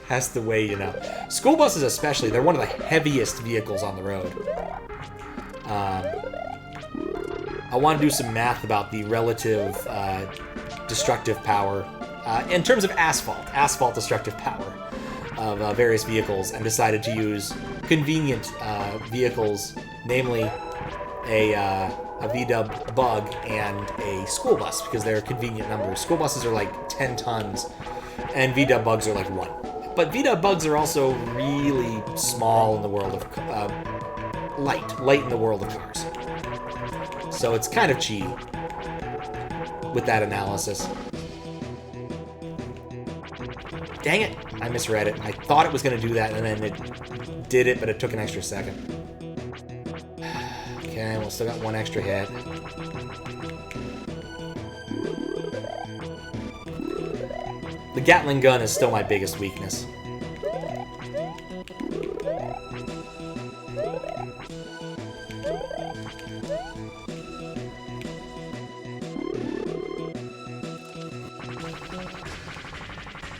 has to weigh, you know. School buses especially, they're one of the heaviest vehicles on the road. I want to do some math about the relative destructive power, in terms of asphalt destructive power of various vehicles, and decided to use convenient vehicles, namely a VW Bug and a school bus, because they're convenient numbers. School buses are like 10 tons, and VW Bugs are like 1. But VW Bugs are also really small in the world of light in the world of cars. So it's kind of cheaty with that analysis. Dang it! I misread it. I thought it was going to do that, and then it did it, but it took an extra second. Okay, we'll still got 1 extra hit. The Gatling gun is still my biggest weakness.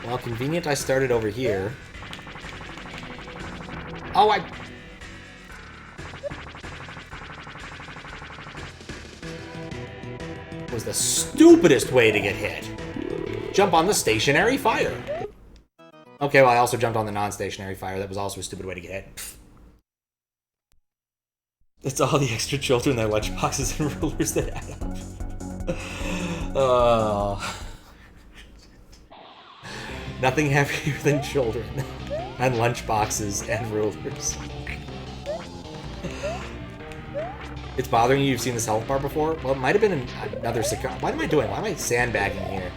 Well, convenient I started over here. Oh, was the stupidest way to get hit. Jump on the stationary fire. Okay, well, I also jumped on the non-stationary fire. That was also a stupid way to get hit. Pfft. It's all the extra children, their lunchboxes and rulers that add up. Nothing heavier than children and lunchboxes and rulers. It's bothering you? You've seen this health bar before? Well, it might have been another Sicari. What am I doing? Why am I sandbagging here?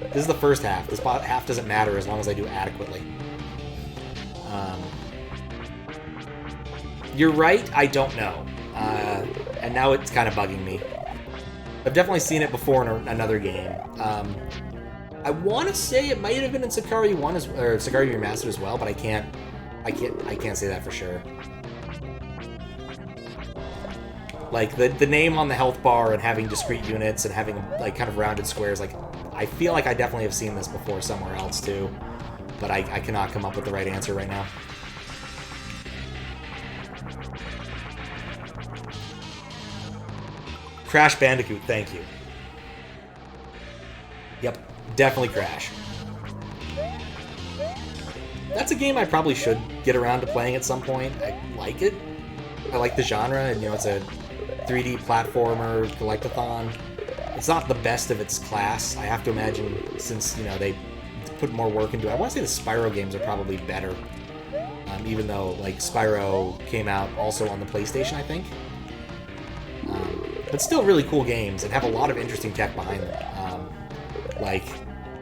This is the first half. This half doesn't matter as long as I do adequately. You're right, I don't know. And now it's kind of bugging me. I've definitely seen it before in another game. I want to say it might have been in Sicari 1 or Sicari Remastered as well, but I can't say that for sure. Like the name on the health bar and having discrete units and having like kind of rounded squares, like I feel like I definitely have seen this before somewhere else too, but I cannot come up with the right answer right now. Crash Bandicoot, thank you. Yep, definitely Crash. That's a game I probably should get around to playing at some point. I like it. I like the genre, and you know, it's a 3D platformer, collectathon. It's not the best of its class, I have to imagine, since, you know, they put more work into it. I want to say the Spyro games are probably better, even though, like, Spyro came out also on the PlayStation, I think. But still really cool games, and have a lot of interesting tech behind them. Like,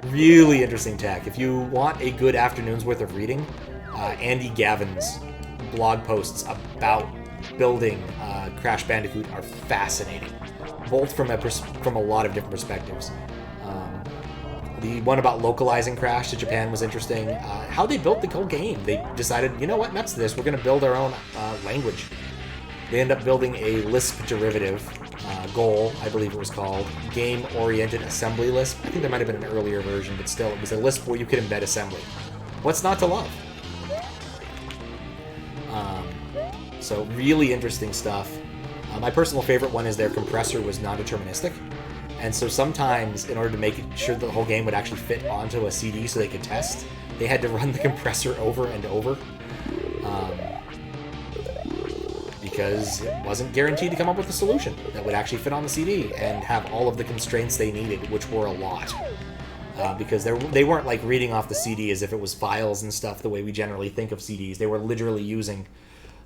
really interesting tech. If you want a good afternoon's worth of reading, Andy Gavin's blog posts about building Crash Bandicoot are fascinating, both from a lot of different perspectives. The one about localizing Crash to Japan was interesting. How they built the whole game. They decided, you know what, nuts this, we're going to build our own language. They ended up building a Lisp derivative, Goal, I believe it was called, Game-Oriented Assembly Lisp. I think there might have been an earlier version, but still, it was a Lisp where you could embed assembly. What's not to love? So really interesting stuff. My personal favorite one is their compressor was non-deterministic. And so sometimes, in order to make sure the whole game would actually fit onto a CD so they could test, they had to run the compressor over and over. Because it wasn't guaranteed to come up with a solution that would actually fit on the CD and have all of the constraints they needed, which were a lot. Because they weren't like reading off the CD as if it was files and stuff the way we generally think of CDs. They were literally using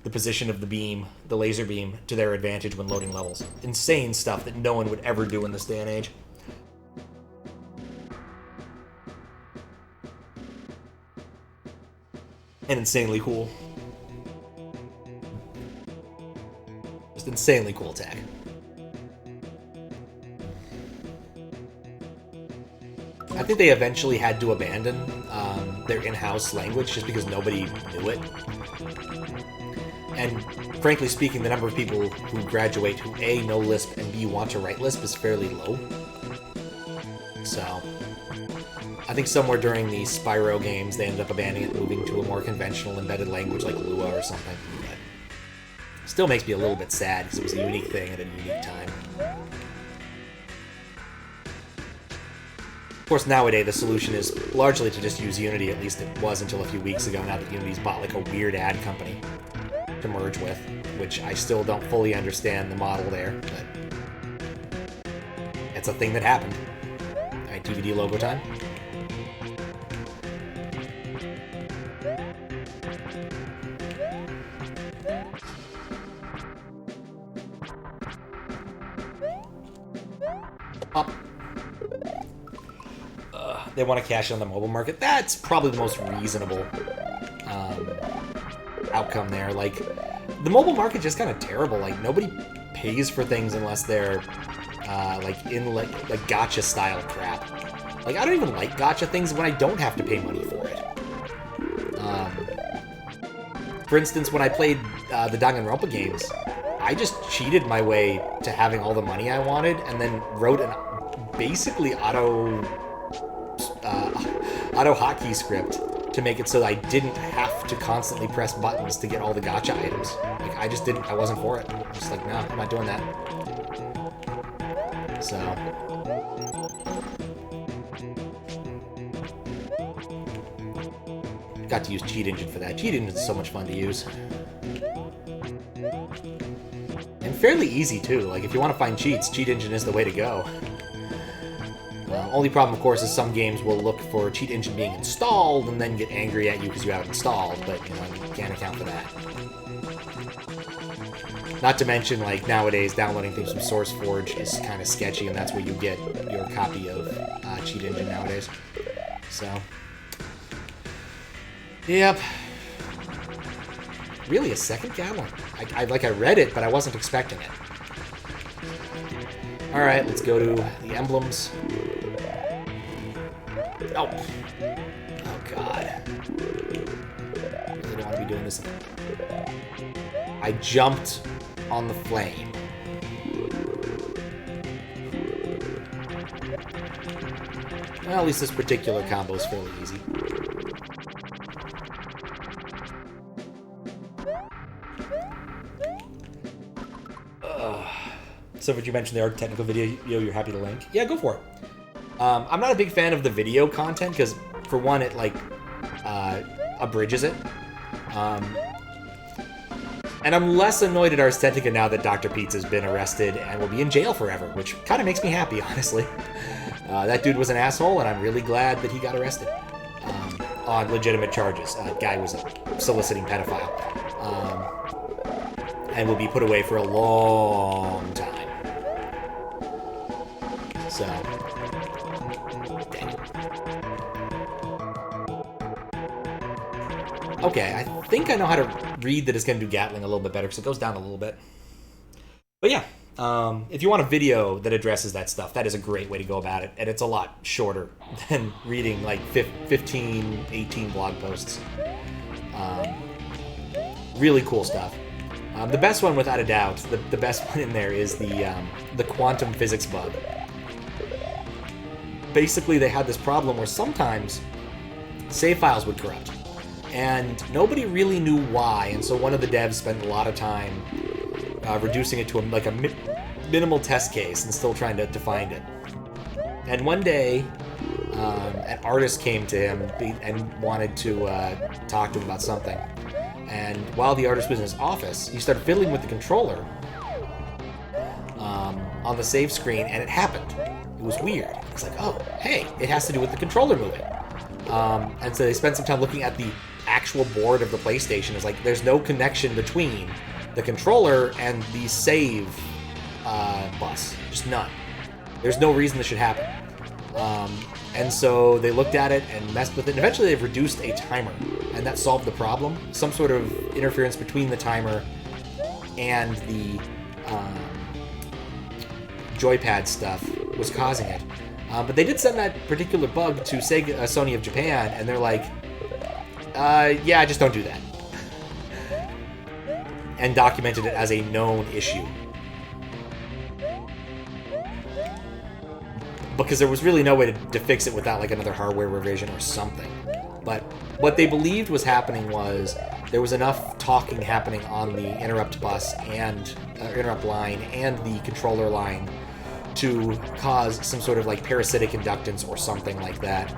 the position of the beam, the laser beam, to their advantage when loading levels. Insane stuff that no one would ever do in this day and age. And insanely cool. Just insanely cool tech. I think they eventually had to abandon their in-house language just because nobody knew it. And frankly speaking, the number of people who graduate who A, know Lisp, and B, want to write Lisp is fairly low. So, I think somewhere during the Spyro games, they ended up abandoning it, moving to a more conventional embedded language like Lua or something. But still makes me a little bit sad, because it was a unique thing at a unique time. Of course, nowadays, the solution is largely to just use Unity, at least it was until a few weeks ago, now that Unity's bought like a weird ad company to merge with, which I still don't fully understand the model there, but it's a thing that happened. Alright, DVD logo time. Up. They want to cash in on the mobile market. That's probably the most reasonable outcome there. Like, the mobile market just kind of terrible. Like, nobody pays for things unless they're like in like gacha style crap. Like, I don't even like gacha things when I don't have to pay money for it. For instance, when I played the Danganronpa games, I just cheated my way to having all the money I wanted, and then wrote an basically auto hotkey script to make it so that I didn't have to constantly press buttons to get all the gacha items. Like, I wasn't for it. I was just like, no, I'm not doing that. So. Got to use Cheat Engine for that. Cheat Engine is so much fun to use. And fairly easy, too. Like, if you want to find cheats, Cheat Engine is the way to go. Only problem, of course, is some games will look for Cheat Engine being installed and then get angry at you because you have it installed, but, you know, you can't account for that. Not to mention, like, nowadays, downloading things from SourceForge is kind of sketchy, and that's where you get your copy of Cheat Engine nowadays. So. Yep. Really, a second gallon? I read it, but I wasn't expecting it. Alright, let's go to the emblems. Oh. Oh, God. I really don't want to be doing this. I jumped on the flame. Well, at least this particular combo is fairly easy. So, if you mentioned the art technical video, you're happy to link? Yeah, go for it. I'm not a big fan of the video content because, for one, it like abridges it, and I'm less annoyed at Arstentica now that Dr. Pete's has been arrested and will be in jail forever, which kind of makes me happy, honestly. That dude was an asshole, and I'm really glad that he got arrested on legitimate charges. Guy was soliciting pedophile, and will be put away for a long time. So, dang it. Okay, I think I know how to read that it's going to do Gatling a little bit better, because it goes down a little bit. But yeah, if you want a video that addresses that stuff, that is a great way to go about it, and it's a lot shorter than reading like 15, 18 blog posts. Really cool stuff. The best one, without a doubt, the best one in there is the quantum physics bug. Basically, they had this problem where sometimes save files would corrupt, and nobody really knew why, and so one of the devs spent a lot of time reducing it to a minimal test case and still trying to find it. And one day, an artist came to him and wanted to talk to him about something. And while the artist was in his office, he started fiddling with the controller on the save screen, and it happened. It was weird. It's like, oh, hey, it has to do with the controller moving. And so they spent some time looking at the actual board of the PlayStation. It's like, there's no connection between the controller and the save bus. Just none. There's no reason this should happen. And so they looked at it and messed with it. And eventually they've reduced a timer, and that solved the problem. Some sort of interference between the timer and the joypad stuff was causing it. But they did send that particular bug to Sony of Japan, and they're like, yeah, just don't do that. and documented it as a known issue. Because there was really no way to fix it without like another hardware revision or something. But what they believed was happening was there was enough talking happening on the interrupt bus and interrupt line and the controller line to cause some sort of like parasitic inductance or something like that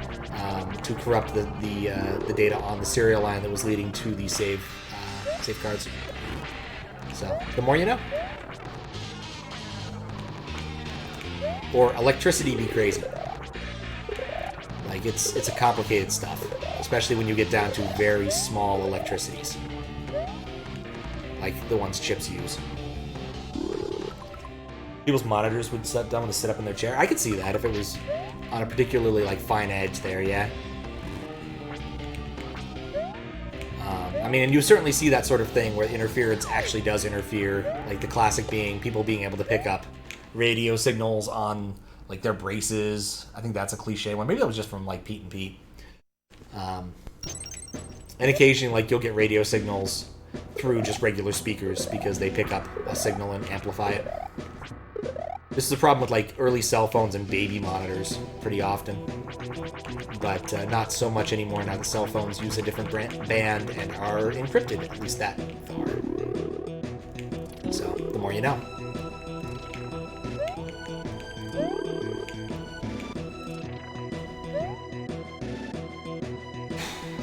to corrupt the data on the serial line that was leading to the safeguards. So the more you know. Or electricity be crazy. Like it's a complicated stuff, especially when you get down to very small electricities, like the ones chips use. People's monitors would sit down to sit up in their chair. I could see that if it was on a particularly like fine edge there, yeah. I mean, and you certainly see that sort of thing where interference actually does interfere, like the classic being people being able to pick up radio signals on like their braces. I think that's a cliche one. Maybe that was just from like Pete and Pete. And occasionally like you'll get radio signals through just regular speakers because they pick up a signal and amplify it. This is a problem with like early cell phones and baby monitors pretty often, but not so much anymore now that cell phones use a different band and are encrypted, at least that far. So the more you know.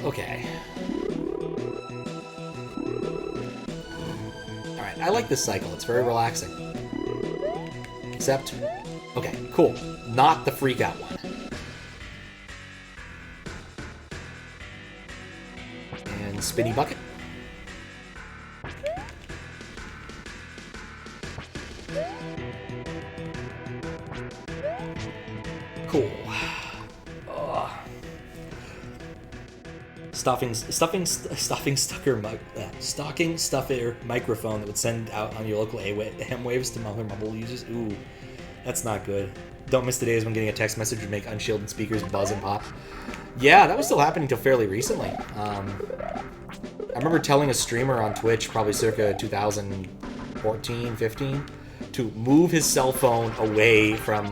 Okay. Alright, I like this cycle. It's very relaxing. Except... Okay, cool. Not the freak out one. And spinny bucket. Cool. Stocking stuffer microphone that would send out on your local AM waves to other mobile users. Ooh, that's not good. Don't miss the days when getting a text message would make unshielded speakers buzz and pop. Yeah, that was still happening until fairly recently. I remember telling a streamer on Twitch, probably circa 2014, 15, to move his cell phone away from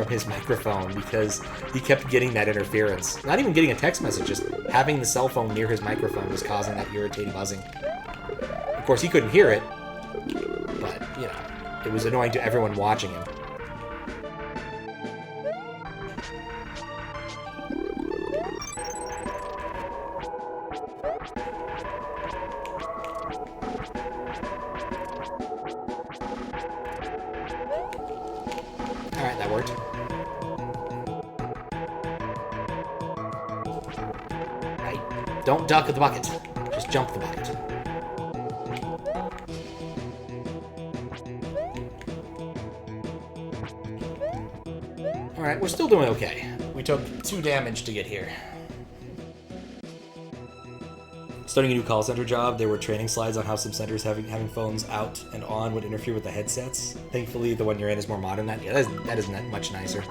his microphone because he kept getting that interference. Not even getting a text message, just having the cell phone near his microphone was causing that irritating buzzing. Of course, he couldn't hear it, but, you know, it was annoying to everyone watching him. Alright, that worked. Right. Don't duck at the bucket. Just jump the bucket. Alright, we're still doing okay. We took 2 damage to get here. Starting a new call center job, there were training slides on how some centers having phones out and on would interfere with the headsets. Thankfully, the one you're in is more modern than that. Yeah, that is much nicer.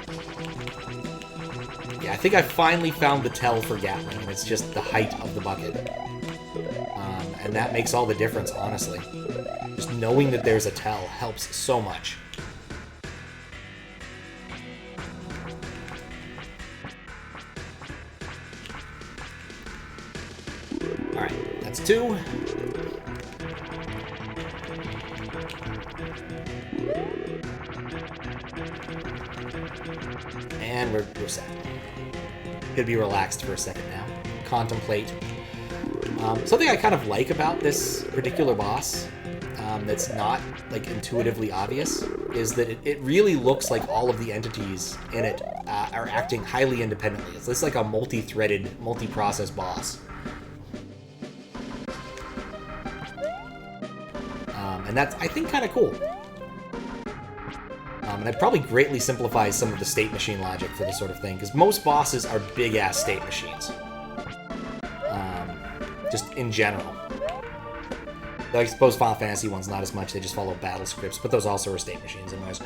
Yeah, I think I finally found the tell for Gatling, and it's just the height of the bucket. And that makes all the difference, honestly. Just knowing that there's a tell helps so much. Alright, that's 2. And we're set. Could be relaxed for a second now. Contemplate. Something I kind of like about this particular boss that's not like intuitively obvious is that it really looks like all of the entities in it are acting highly independently. It's like a multi-threaded, multi-process boss. And that's, I think, kind of cool. And it probably greatly simplifies some of the state machine logic for this sort of thing, because most bosses are big-ass state machines. Just in general. Though I suppose Final Fantasy one's not as much, they just follow battle scripts, but those also are state machines anyways.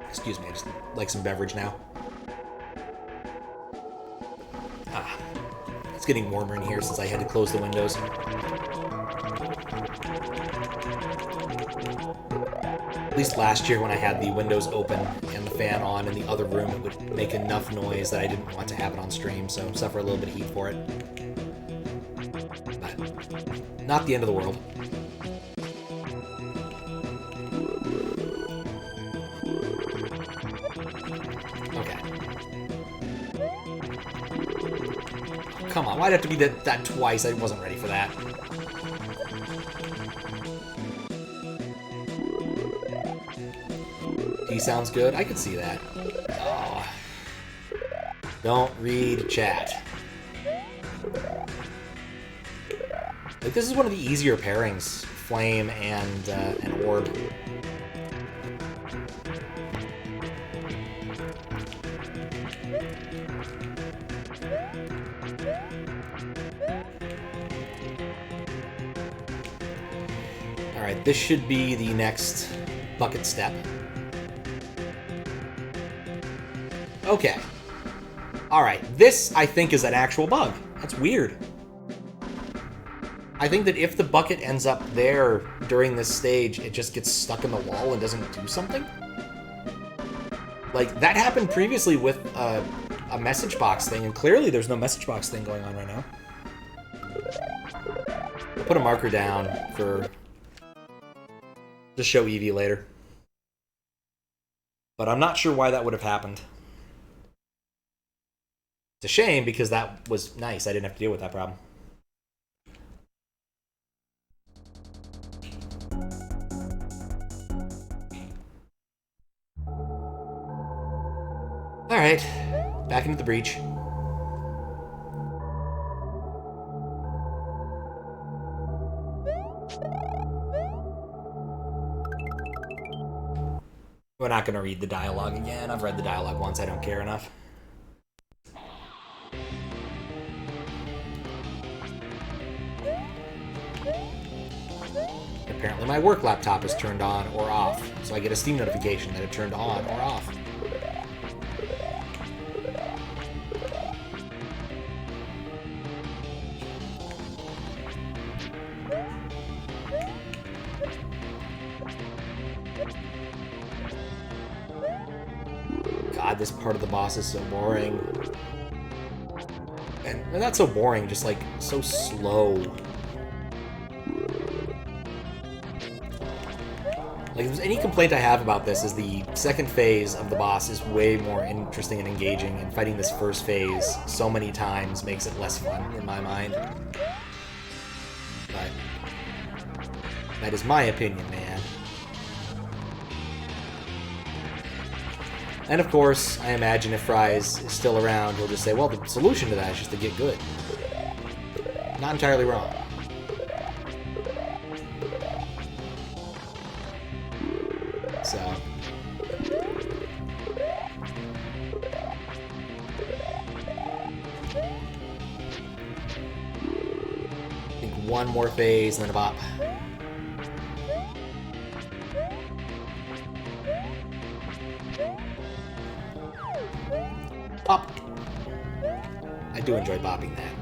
Excuse me, I just like some beverage now. getting warmer in here since I had to close the windows. At least last year when I had the windows open and the fan on in the other room, it would make enough noise that I didn't want to have it on stream, so suffer a little bit of heat for it. But not the end of the world. Okay. Come on, why'd it have to be that twice? I wasn't ready for that. He sounds good. I could see that. Oh. Don't read chat. Like, this is one of the easier pairings. Flame and an orb. Alright, this should be the next bucket step. Okay. Alright, this, I think, is an actual bug. That's weird. I think that if the bucket ends up there during this stage, it just gets stuck in the wall and doesn't do something. Like, that happened previously with a message box thing, and clearly there's no message box thing going on right now. I'll put a marker down for... to show Eevee later. But I'm not sure why that would have happened. It's a shame, because that was nice. I didn't have to deal with that problem. Alright, back into the breach. We're not going to read the dialogue again. I've read the dialogue once. I don't care enough. Apparently my work laptop is turned on or off, so I get a Steam notification that it turned on or off. God, this part of the boss is so boring. And not so boring, just like so slow. Like, if there's any complaint I have about this is the second phase of the boss is way more interesting and engaging, and fighting this first phase so many times makes it less fun in my mind. But that is my opinion, man. And of course, I imagine if Fries is still around, he'll just say, well, the solution to that is just to get good. Not entirely wrong. So. I think one more phase and then a bop. Bop. I do enjoy bopping that.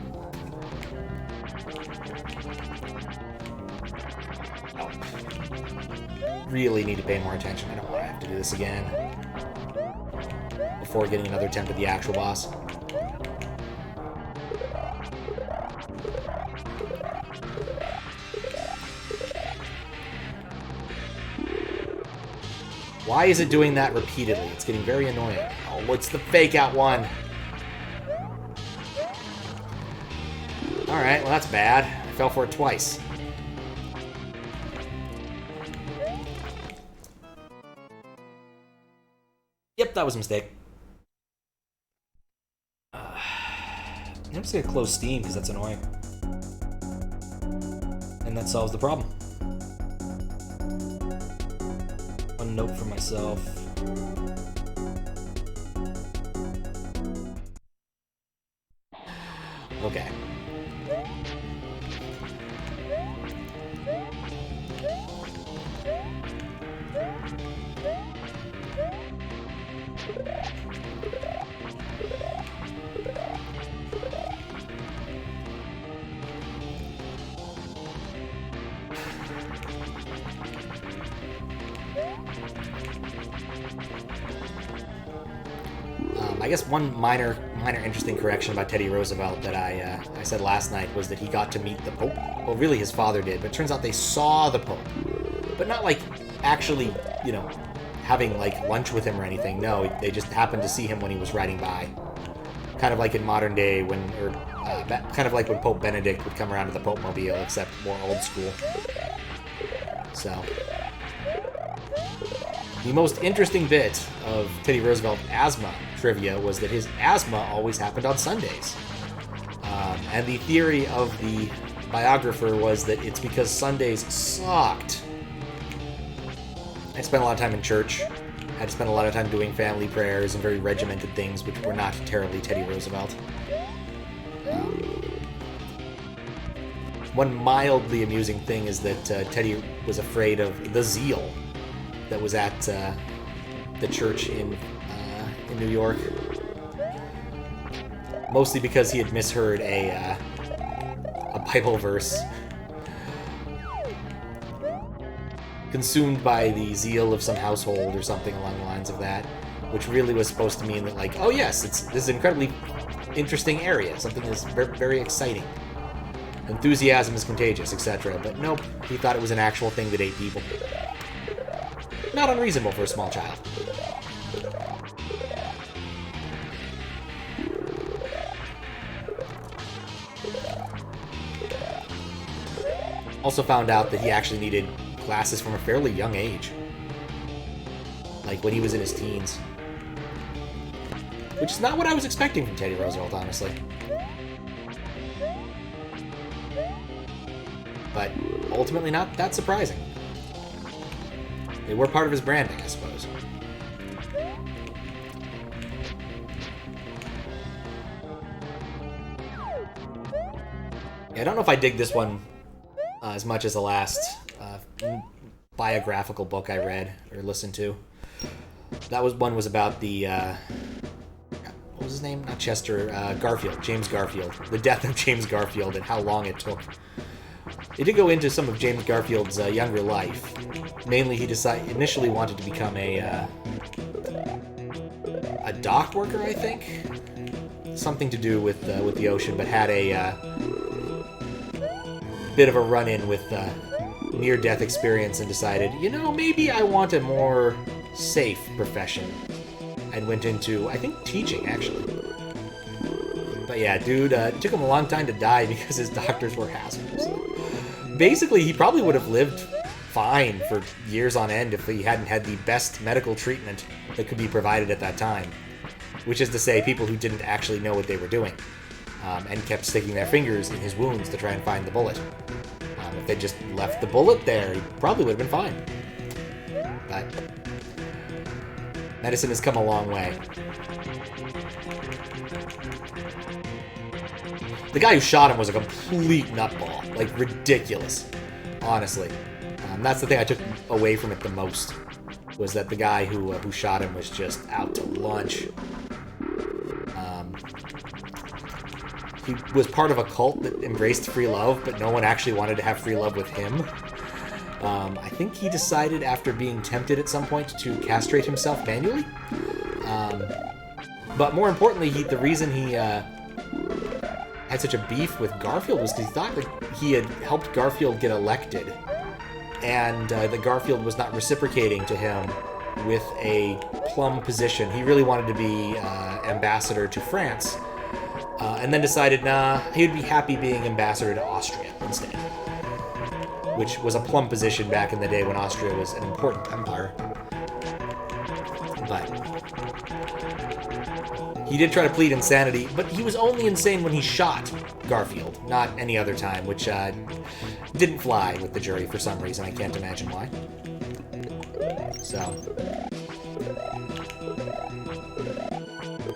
Really need to pay more attention. I don't want to have to do this again before getting another attempt at the actual boss. Why is it doing that repeatedly? It's getting very annoying. Oh, what's the fake out one? Alright, well that's bad. I fell for it twice. Yep, that was a mistake. I'm just gonna close Steam because that's annoying. And that solves the problem. One note for myself. Okay. I guess one minor interesting correction about Teddy Roosevelt that I said last night was that he got to meet the Pope. Well, really his father did, but it turns out they saw the Pope. But not like actually, you know, having like lunch with him or anything. No, they just happened to see him when he was riding by. Kind of like in modern day kind of like when Pope Benedict would come around to the Pope Mobile, except more old school. So, the most interesting bit of Teddy Roosevelt asthma trivia was that his asthma always happened on Sundays. And the theory of the biographer was that it's because Sundays sucked. I spent a lot of time in church. I had to spend a lot of time doing family prayers and very regimented things, which were not terribly Teddy Roosevelt. One mildly amusing thing is that Teddy was afraid of the zeal that was at the church in New York. Mostly because he had misheard a Bible verse. Consumed by the zeal of some household or something along the lines of that, which really was supposed to mean that, like, oh yes, this is an incredibly interesting area, something that's very, very exciting. Enthusiasm is contagious, etc. But nope, he thought it was an actual thing that ate people. Not unreasonable for a small child. Also found out that he actually needed glasses from a fairly young age. Like when he was in his teens. Which is not what I was expecting from Teddy Roosevelt, honestly. But ultimately not that surprising. They were part of his branding, I suppose. Yeah, I don't know if I dig this one as much as the last biographical book I read or listened to. That one was about the what was his name? Not Chester, Garfield, James Garfield. The death of James Garfield and how long it took. It did go into some of James Garfield's younger life. Mainly, he initially wanted to become a dock worker, I think. Something to do with the ocean, but had a bit of a run-in with near-death experience and decided, you know, maybe I want a more safe profession. And went into, I think, teaching, actually. But yeah, dude, it took him a long time to die because his doctors were assholes. Basically, he probably would have lived fine for years on end if he hadn't had the best medical treatment that could be provided at that time. Which is to say, people who didn't actually know what they were doing. And kept sticking their fingers in his wounds to try and find the bullet. If they just left the bullet there, he probably would have been fine. But medicine has come a long way. The guy who shot him was a complete nutball. Like, ridiculous. Honestly. That's the thing I took away from it the most. Was that the guy who shot him was just out to lunch. He was part of a cult that embraced free love, but no one actually wanted to have free love with him. I think he decided after being tempted at some point to castrate himself manually. But more importantly, the reason he had such a beef with Garfield was because he thought that he had helped Garfield get elected, and that Garfield was not reciprocating to him with a plum position. He really wanted to be ambassador to France, and then decided, nah, he'd be happy being ambassador to Austria instead. Which was a plum position back in the day when Austria was an important empire. But he did try to plead insanity, but he was only insane when he shot Garfield, not any other time, which didn't fly with the jury for some reason. I can't imagine why. So.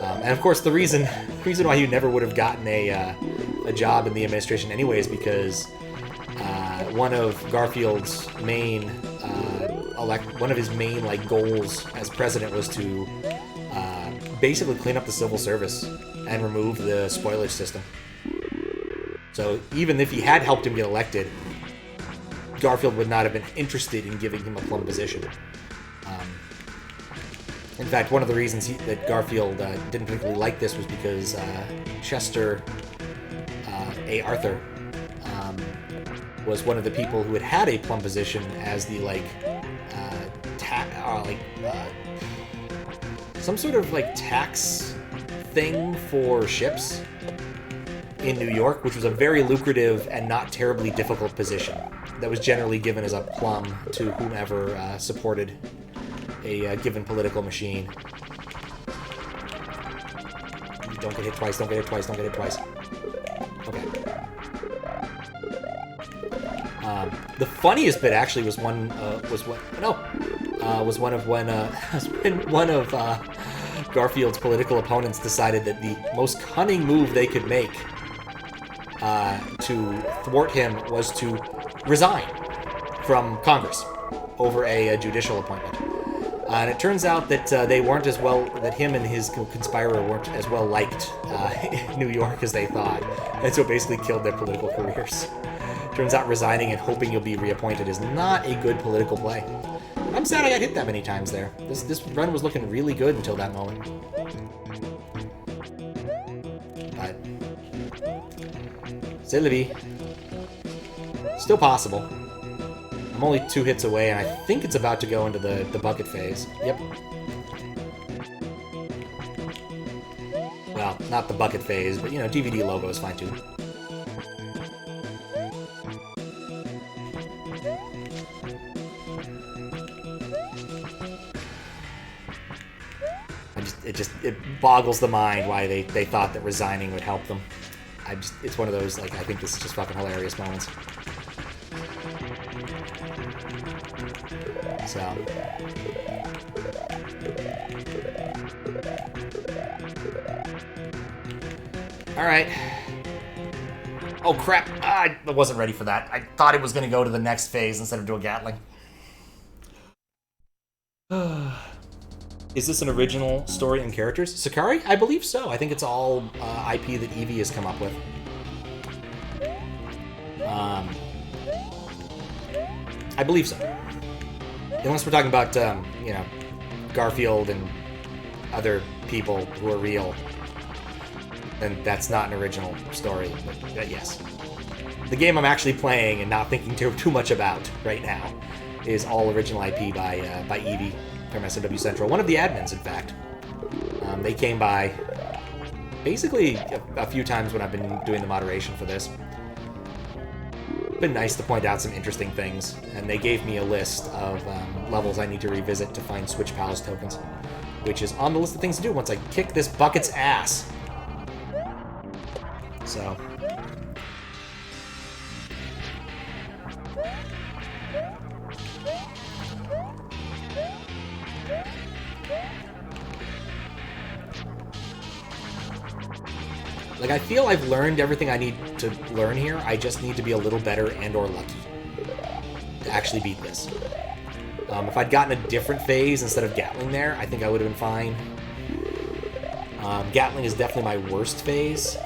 And of course, the reason why he never would have gotten a job in the administration anyway is because one of Garfield's main like goals as president was to basically clean up the civil service and remove the spoilage system. So even if he had helped him get elected, Garfield would not have been interested in giving him a plum position. In fact, one of the reasons that Garfield didn't particularly like this was because Chester A. Arthur was one of the people who had a plum position as the some sort of tax thing for ships in New York, which was a very lucrative and not terribly difficult position that was generally given as a plum to whomever supported a given political machine. Don't get hit twice, don't get hit twice, don't get hit twice. Okay. The funniest bit actually was one of Garfield's political opponents decided that the most cunning move they could make to thwart him was to resign from Congress over a judicial appointment. And it turns out that that him and his conspirer weren't as well liked in New York as they thought. And so it basically killed their political careers. Turns out resigning and hoping you'll be reappointed is not a good political play. I'm sad I got hit that many times there. This run was looking really good until that moment. But Sicari, still possible. I'm only 2 hits away, and I think it's about to go into the bucket phase. Yep. Well, not the bucket phase, but, DVD logo is fine, too. It boggles the mind why they thought that resigning would help them. It's one of those, I think this is just fucking hilarious moments. So. Alright. Oh, crap. I wasn't ready for that. I thought it was going to go to the next phase instead of do a Gatling. Is this an original story and characters? Sicari? I believe so. I think it's all IP that Eevee has come up with. I believe so. Unless we're talking about, Garfield and other people who are real, then that's not an original story. But yes. The game I'm actually playing and not thinking too much about right now is all original IP by Eevee from SMW Central. One of the admins, in fact. They came by basically a few times when I've been doing the moderation for this. Been nice to point out some interesting things, and they gave me a list of levels I need to revisit to find Switch Pals tokens, which is on the list of things to do once I kick this bucket's ass. So. I feel I've learned everything I need to learn here. I just need to be a little better and or lucky to actually beat this. If I'd gotten a different phase instead of Gatling there, I think I would have been fine. Gatling is definitely my worst phase.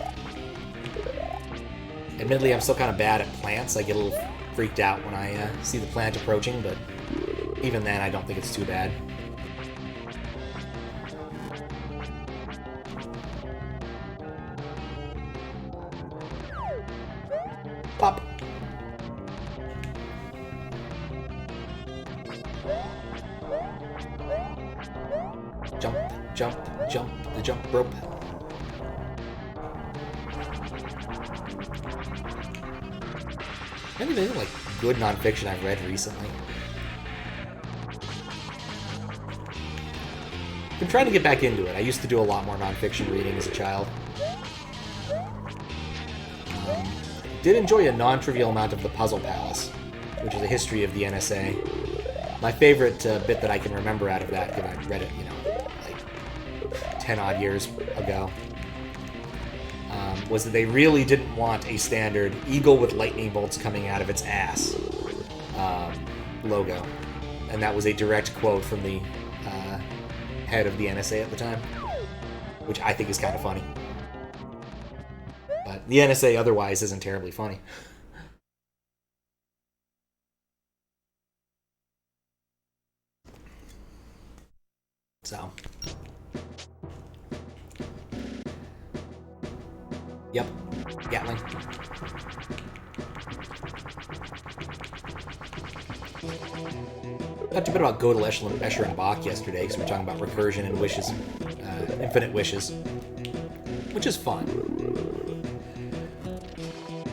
Admittedly, I'm still kind of bad at plants. I get a little freaked out when I see the plant approaching, but even then, I don't think it's too bad. Pop. Jump, jump, jump, the jump rope. Anything good nonfiction I've read recently? I'm trying to get back into it. I used to do a lot more nonfiction reading as a child. Did enjoy a non-trivial amount of The Puzzle Palace, which is a history of the NSA. My favorite bit that I can remember out of that, because I read it, 10-odd years ago, was that they really didn't want a standard eagle with lightning bolts coming out of its ass logo. And that was a direct quote from the head of the NSA at the time, which I think is kind of funny. But the NSA otherwise isn't terribly funny. So. Yep. Gatling. Talked a bit about Gödel, Escher, and Bach yesterday, because we were talking about recursion and wishes, infinite wishes, which is fun.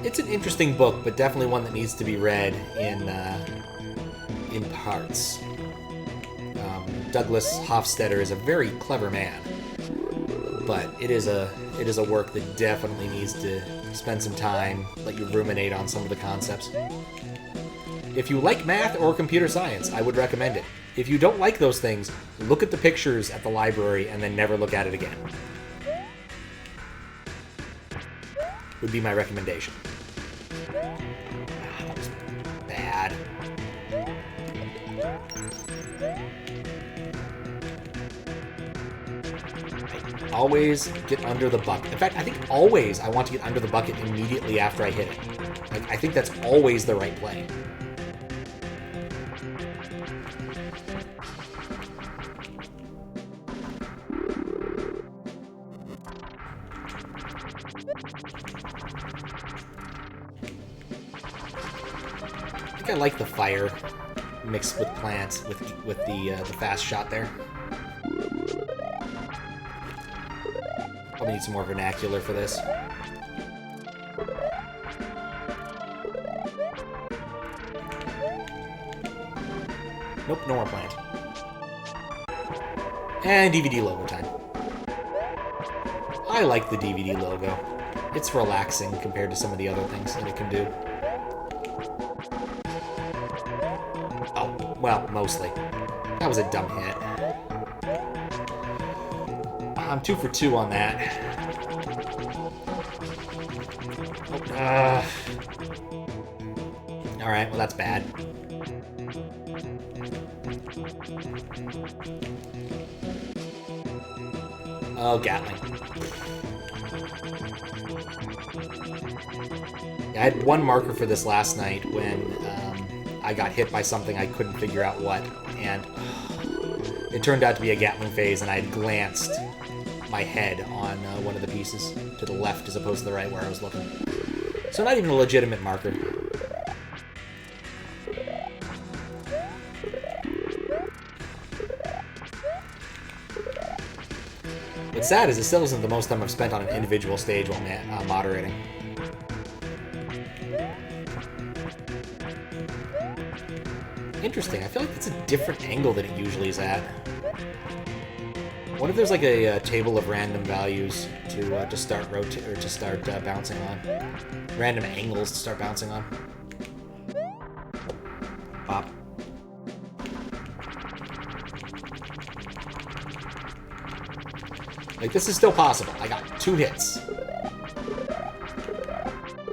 It's an interesting book, but definitely one that needs to be read in parts. Douglas Hofstadter is a very clever man, but it is a work that definitely needs to spend some time, let you ruminate on some of the concepts. If you like math or computer science, I would recommend it. If you don't like those things, look at the pictures at the library and then never look at it again. Would be my recommendation. That was bad. I always get under the bucket. In fact, I think always I want to get under the bucket immediately after I hit it. Like, I think that's always the right play. I think I like the fire mixed with plants with the fast shot there. Probably need some more vernacular for this. Nope, no more plant. And DVD logo time. I like the DVD logo. It's relaxing compared to some of the other things that it can do. Oh, well, mostly. That was a dumb hit. I'm 2 for 2 on that. Alright, well that's bad. Oh, Gatling. Yeah, I had one marker for this last night when I got hit by something I couldn't figure out what, and it turned out to be a Gatling phase, and I had glanced my head on one of the pieces to the left as opposed to the right where I was looking. So not even a legitimate marker. What's sad is it still isn't the most time I've spent on an individual stage while moderating. Interesting. I feel like it's a different angle than it usually is at. What if there's like a table of random values to start bouncing on? Random angles to start bouncing on. Pop. Like, this is still possible. I got 2 hits.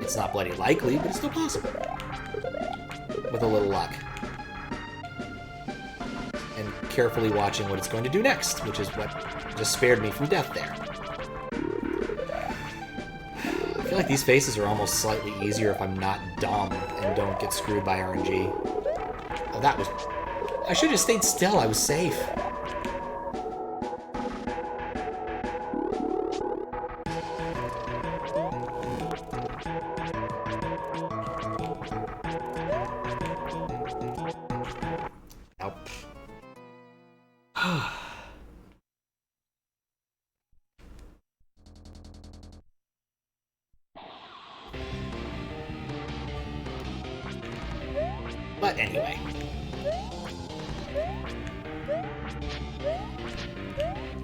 It's not bloody likely, but it's still possible. With a little luck. And carefully watching what it's going to do next, which is what just spared me from death there. I feel like these faces are almost slightly easier if I'm not dumb and don't get screwed by RNG. Oh, that was... I should have stayed still. I was safe. But anyway.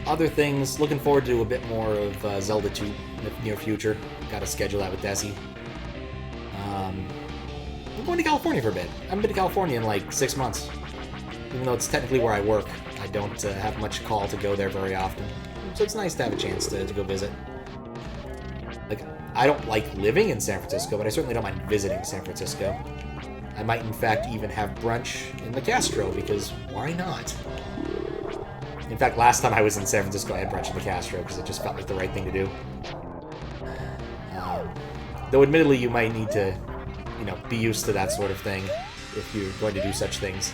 Other things, looking forward to a bit more of Zelda 2 in the near future. Gotta schedule that with Desi. I'm going to California for a bit. I haven't been to California in like 6 months. Even though it's technically where I work, I don't have much call to go there very often. So it's nice to have a chance to go visit. Like, I don't like living in San Francisco, but I certainly don't mind visiting San Francisco. I might, in fact, even have brunch in the Castro, because why not? In fact, last time I was in San Francisco, I had brunch in the Castro, because it just felt like the right thing to do. Though, admittedly, you might need to, be used to that sort of thing if you're going to do such things.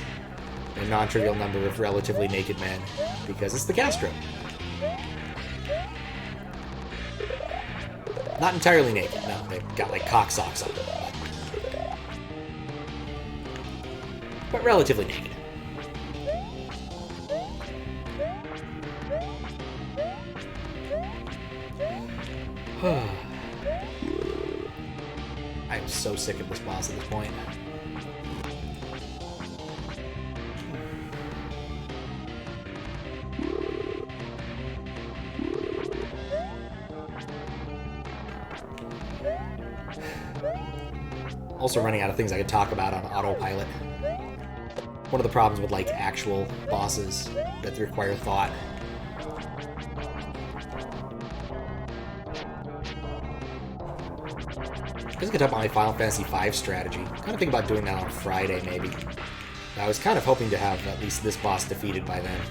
a non-trivial number of relatively naked men, because it's the Castro. Not entirely naked, no, they've got like cock socks on. But relatively naked. I'm so sick of this boss at this point. Also running out of things I could talk about on autopilot. One of the problems with like actual bosses that require thought. I was gonna talk about my Final Fantasy V strategy. I'm kind of thinking about doing that on Friday, maybe. I was kind of hoping to have at least this boss defeated by then.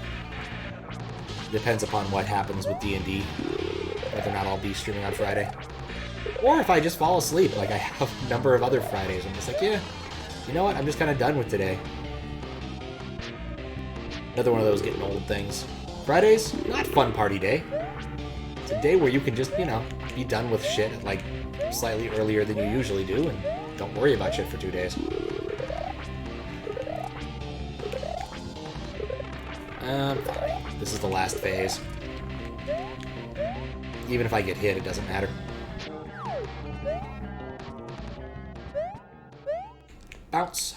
Depends upon what happens with D&D, whether or not I'll be streaming on Friday. Or if I just fall asleep, like I have a number of other Fridays. I'm just like, yeah, you know what? I'm just kind of done with today. Another one of those getting old things. Fridays, not fun party day. It's a day where you can just, you know, be done with shit at like slightly earlier than you usually do and don't worry about shit for 2 days. Fine. This is the last phase. Even if I get hit, it doesn't matter. Bounce.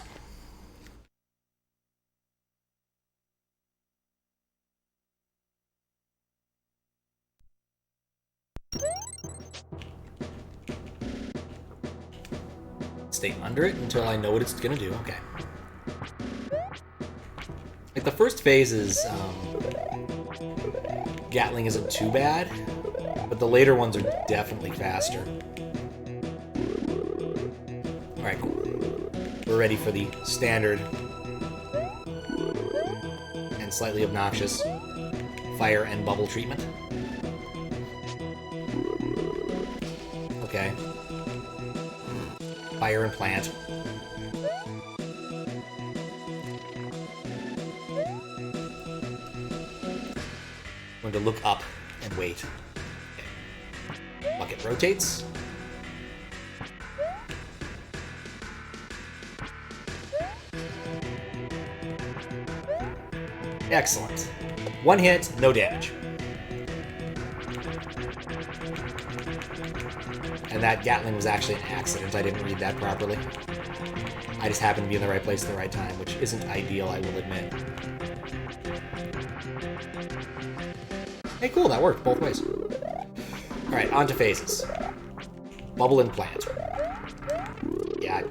Stay under it until I know what it's gonna do. Okay. Like the first phase is Gatling isn't too bad, but the later ones are definitely faster. Alright, cool. We're ready for the standard and slightly obnoxious fire and bubble treatment. Okay. Fire and plant. I'm going to look up and wait. Okay. Bucket rotates. Excellent. One hit, no damage. And that Gatling was actually an accident. I didn't read that properly. I just happened to be in the right place at the right time, which isn't ideal, I will admit. Hey, cool, that worked both ways. Alright, on to phases. Bubble and plant. Yeah,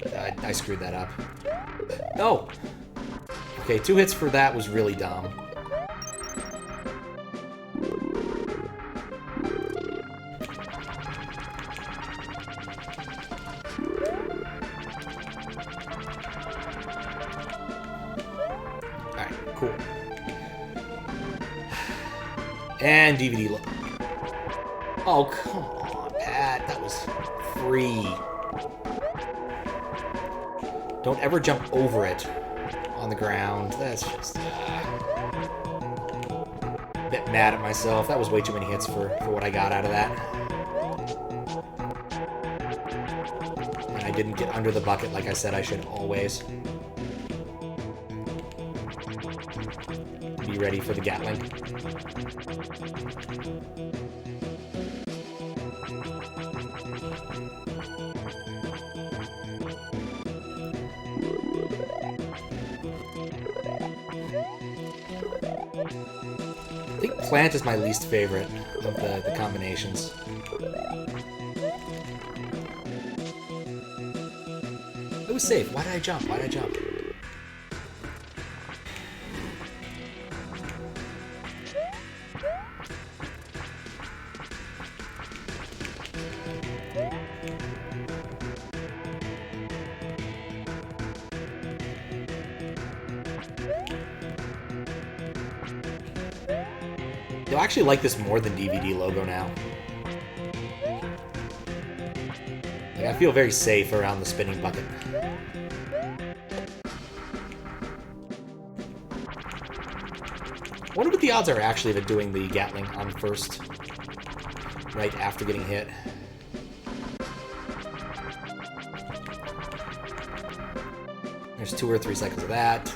I screwed that up. No! Okay, 2 hits for that was really dumb. Alright, cool. And DVD look. Oh, come on, Pat. That was free. Don't ever jump over it on the ground. That's just... a bit mad at myself. That was way too many hits for what I got out of that. And I didn't get under the bucket like I said I should always. Be ready for the Gatling. I think plant is my least favorite of the combinations. It was safe. Why did I jump? Why did I jump? I actually like this more than DVD logo now. Like, I feel very safe around the spinning bucket. I wonder what the odds are actually of it doing the Gatling on first, right after getting hit. There's 2 or 3 cycles of that.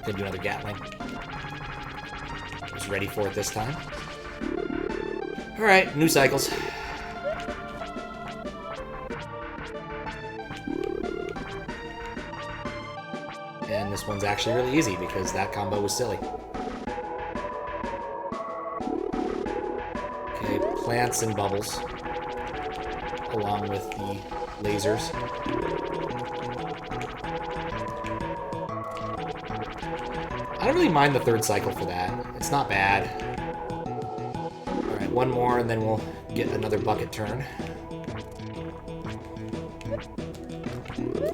Then do another Gatling. Was ready for it this time. Alright, new cycles. And this one's actually really easy because that combo was silly. Okay, plants and bubbles. Along with the lasers. I don't really mind the 3rd cycle for that. It's not bad. Alright, one more and then we'll get another bucket turn.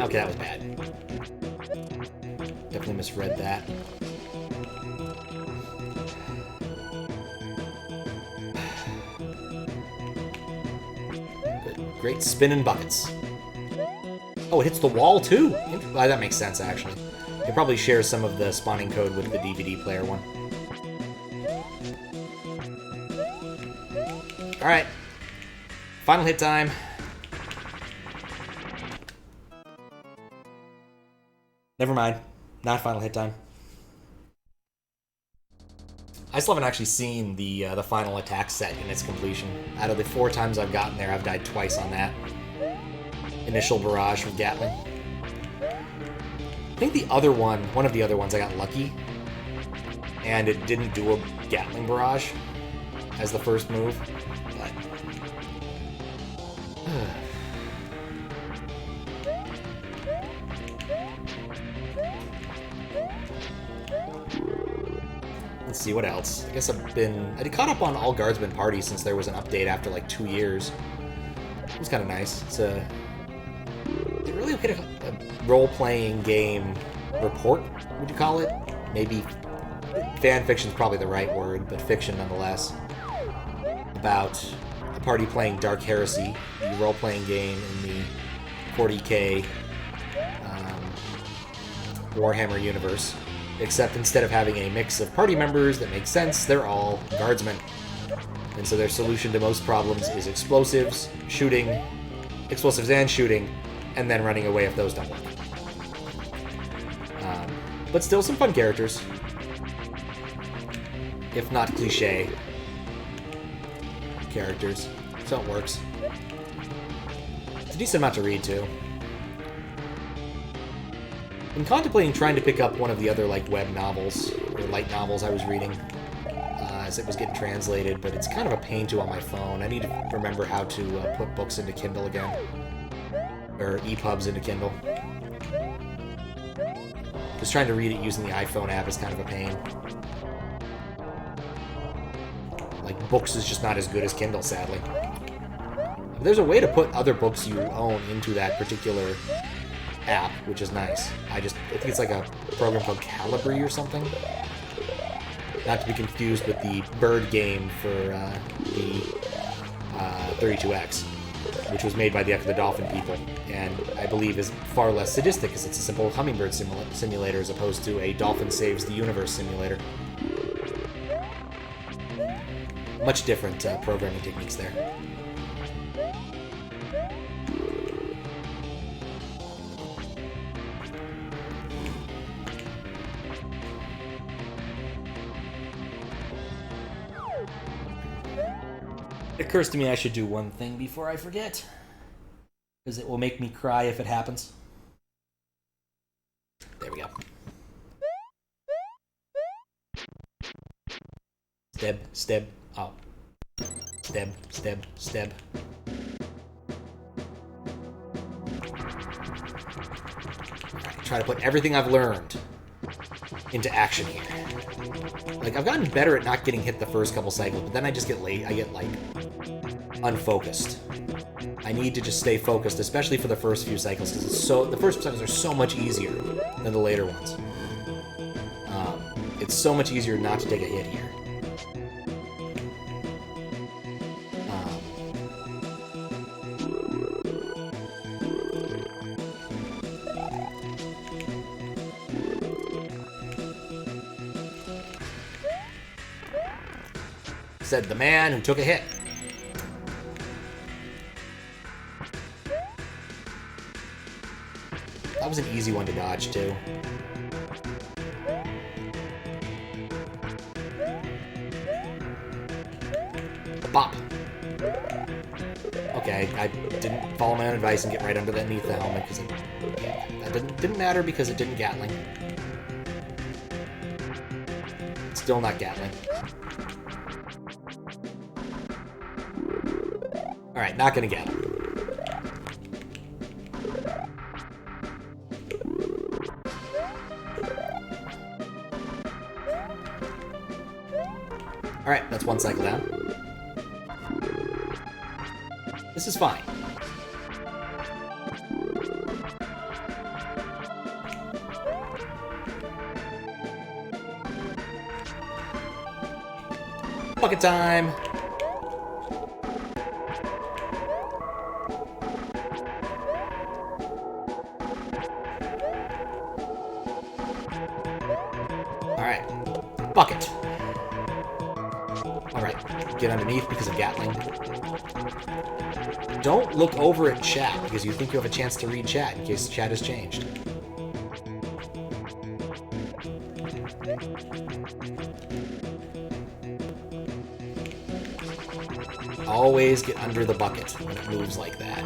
Okay, that was bad. Definitely misread that. Good. Great spinning buckets. Oh, it hits the wall too? Well, that makes sense, actually. It probably shares some of the spawning code with the DVD player one. Alright. Final hit time. Never mind. Not final hit time. I still haven't actually seen the final attack set in its completion. Out of the 4 times I've gotten there, I've died twice on that. Initial barrage from Gatling. I think the other one of the other ones, I got lucky, and it didn't do a Gatling barrage as the first move, but... Let's see, what else? I guess I caught up on all Guardsmen parties since there was an update after like 2 years. It was kind of nice. It's a... They really hit a role-playing game report, would you call it? Maybe fan fiction's probably the right word, but fiction nonetheless. About a party playing Dark Heresy, the role-playing game in the 40k Warhammer universe. Except instead of having a mix of party members that makes sense, they're all guardsmen. And so their solution to most problems is explosives and shooting, and then running away if those don't work. But still some fun characters. If not cliche characters. So it works. It's a decent amount to read, too. I'm contemplating trying to pick up one of the other like web novels, or light novels I was reading, as it was getting translated, but it's kind of a pain to on my phone. I need to remember how to put books into Kindle again. Or EPUBs into Kindle. Just trying to read it using the iPhone app is kind of a pain. Like, books is just not as good as Kindle, sadly. There's a way to put other books you own into that particular app, which is nice. I think it's like a program called Calibri or something. Not to be confused with the bird game for the 32X, which was made by the Echo the Dolphin people, and I believe is far less sadistic because it's a simple hummingbird simulator as opposed to a Dolphin Saves the Universe simulator. Much different programming techniques there. It occurs to me I should do one thing before I forget, because it will make me cry if it happens. There we go. Steb. Oh. Steb. Alright, try to put everything I've learned into action here. Like, I've gotten better at not getting hit the first couple cycles, but then I just get late. I get, like, unfocused. I need to just stay focused, especially for the first few cycles, because the first cycles are so much easier than the later ones. It's so much easier not to take a hit here. Said the man who took a hit. That was an easy one to dodge, too. Bop. Okay, I didn't follow my own advice and get right underneath the helmet because that didn't matter because it didn't Gatling. Still not Gatling. Alright, not gonna Gatling. Alright, that's one cycle down. This is fine. Bucket time! Alright. Bucket. Alright. Get underneath because of Gatling. Don't look over at chat because you think you have a chance to read chat in case the chat has changed. Always get under the bucket when it moves like that.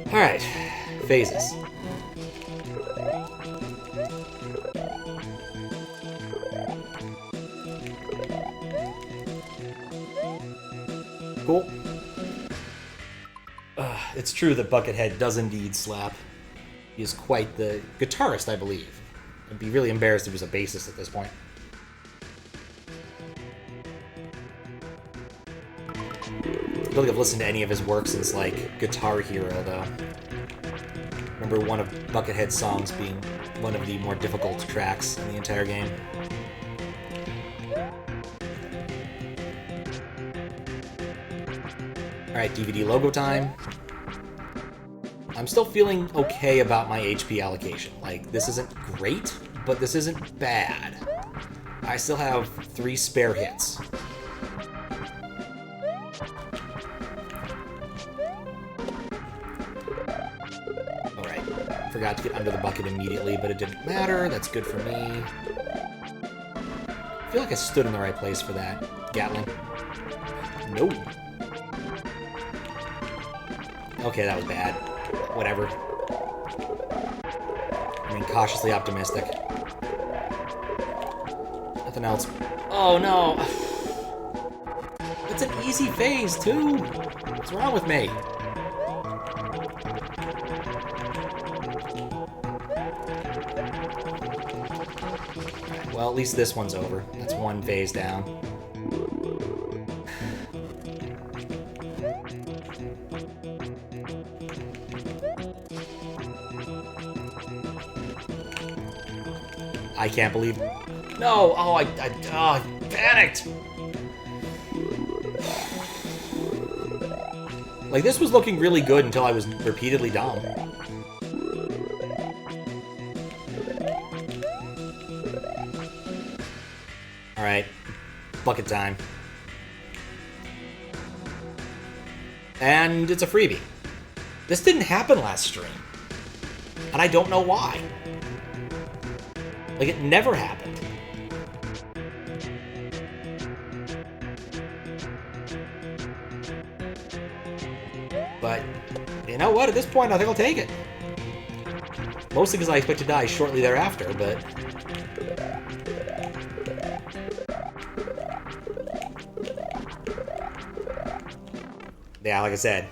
Alright, phases. Cool. It's true that Buckethead does indeed slap. He is quite the guitarist, I believe. I'd be really embarrassed if he was a bassist at this point. I don't think I've listened to any of his work since, like, Guitar Hero, though. I remember one of Buckethead's songs being one of the more difficult tracks in the entire game. Alright, DVD logo time. I'm still feeling okay about my HP allocation. Like, this isn't great, but this isn't bad. I still have 3 spare hits. Alright, forgot to get under the bucket immediately, but it didn't matter. That's good for me. I feel like I stood in the right place for that. Gatling. No. Okay, that was bad. Whatever. I mean, cautiously optimistic. Nothing else. Oh, no! It's an easy phase, too! What's wrong with me? Well, at least this one's over. That's one phase down. I can't believe... No! Oh, I panicked! Like, this was looking really good until I was repeatedly dumb. Alright. Bucket time. And it's a freebie. This didn't happen last stream. And I don't know why. Like, it never happened. But, you know what? At this point, I think I'll take it. Mostly because I expect to die shortly thereafter, but... Yeah, like I said.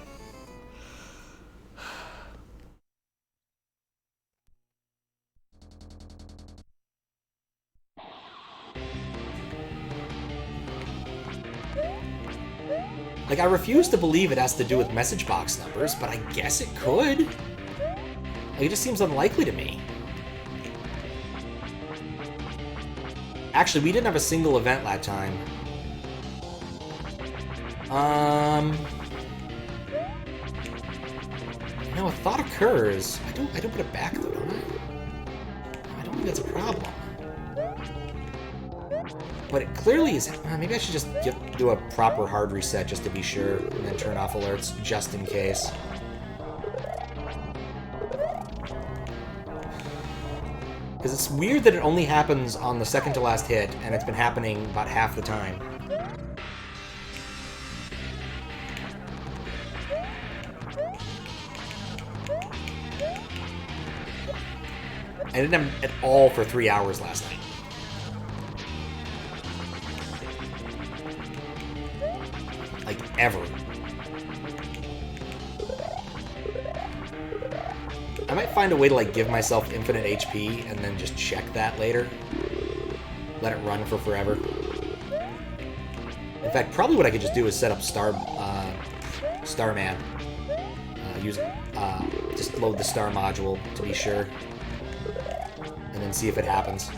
Like, I refuse to believe it has to do with message box numbers, but I guess it could. Like, it just seems unlikely to me. Actually, we didn't have a single event that time. No, a thought occurs. I don't put it back, though, don't I? I don't think that's a problem. but it clearly is... maybe I should just do a proper hard reset just to be sure, and then turn off alerts just in case. Because it's weird that it only happens on the second to last hit, and it's been happening about half the time. I didn't have it at all for 3 hours last night. Like, ever. I might find a way to, like, give myself infinite HP and then just check that later. Let it run for forever. In fact, probably what I could just do is set up Starman. Just load the Star module to be sure. And then see if it happens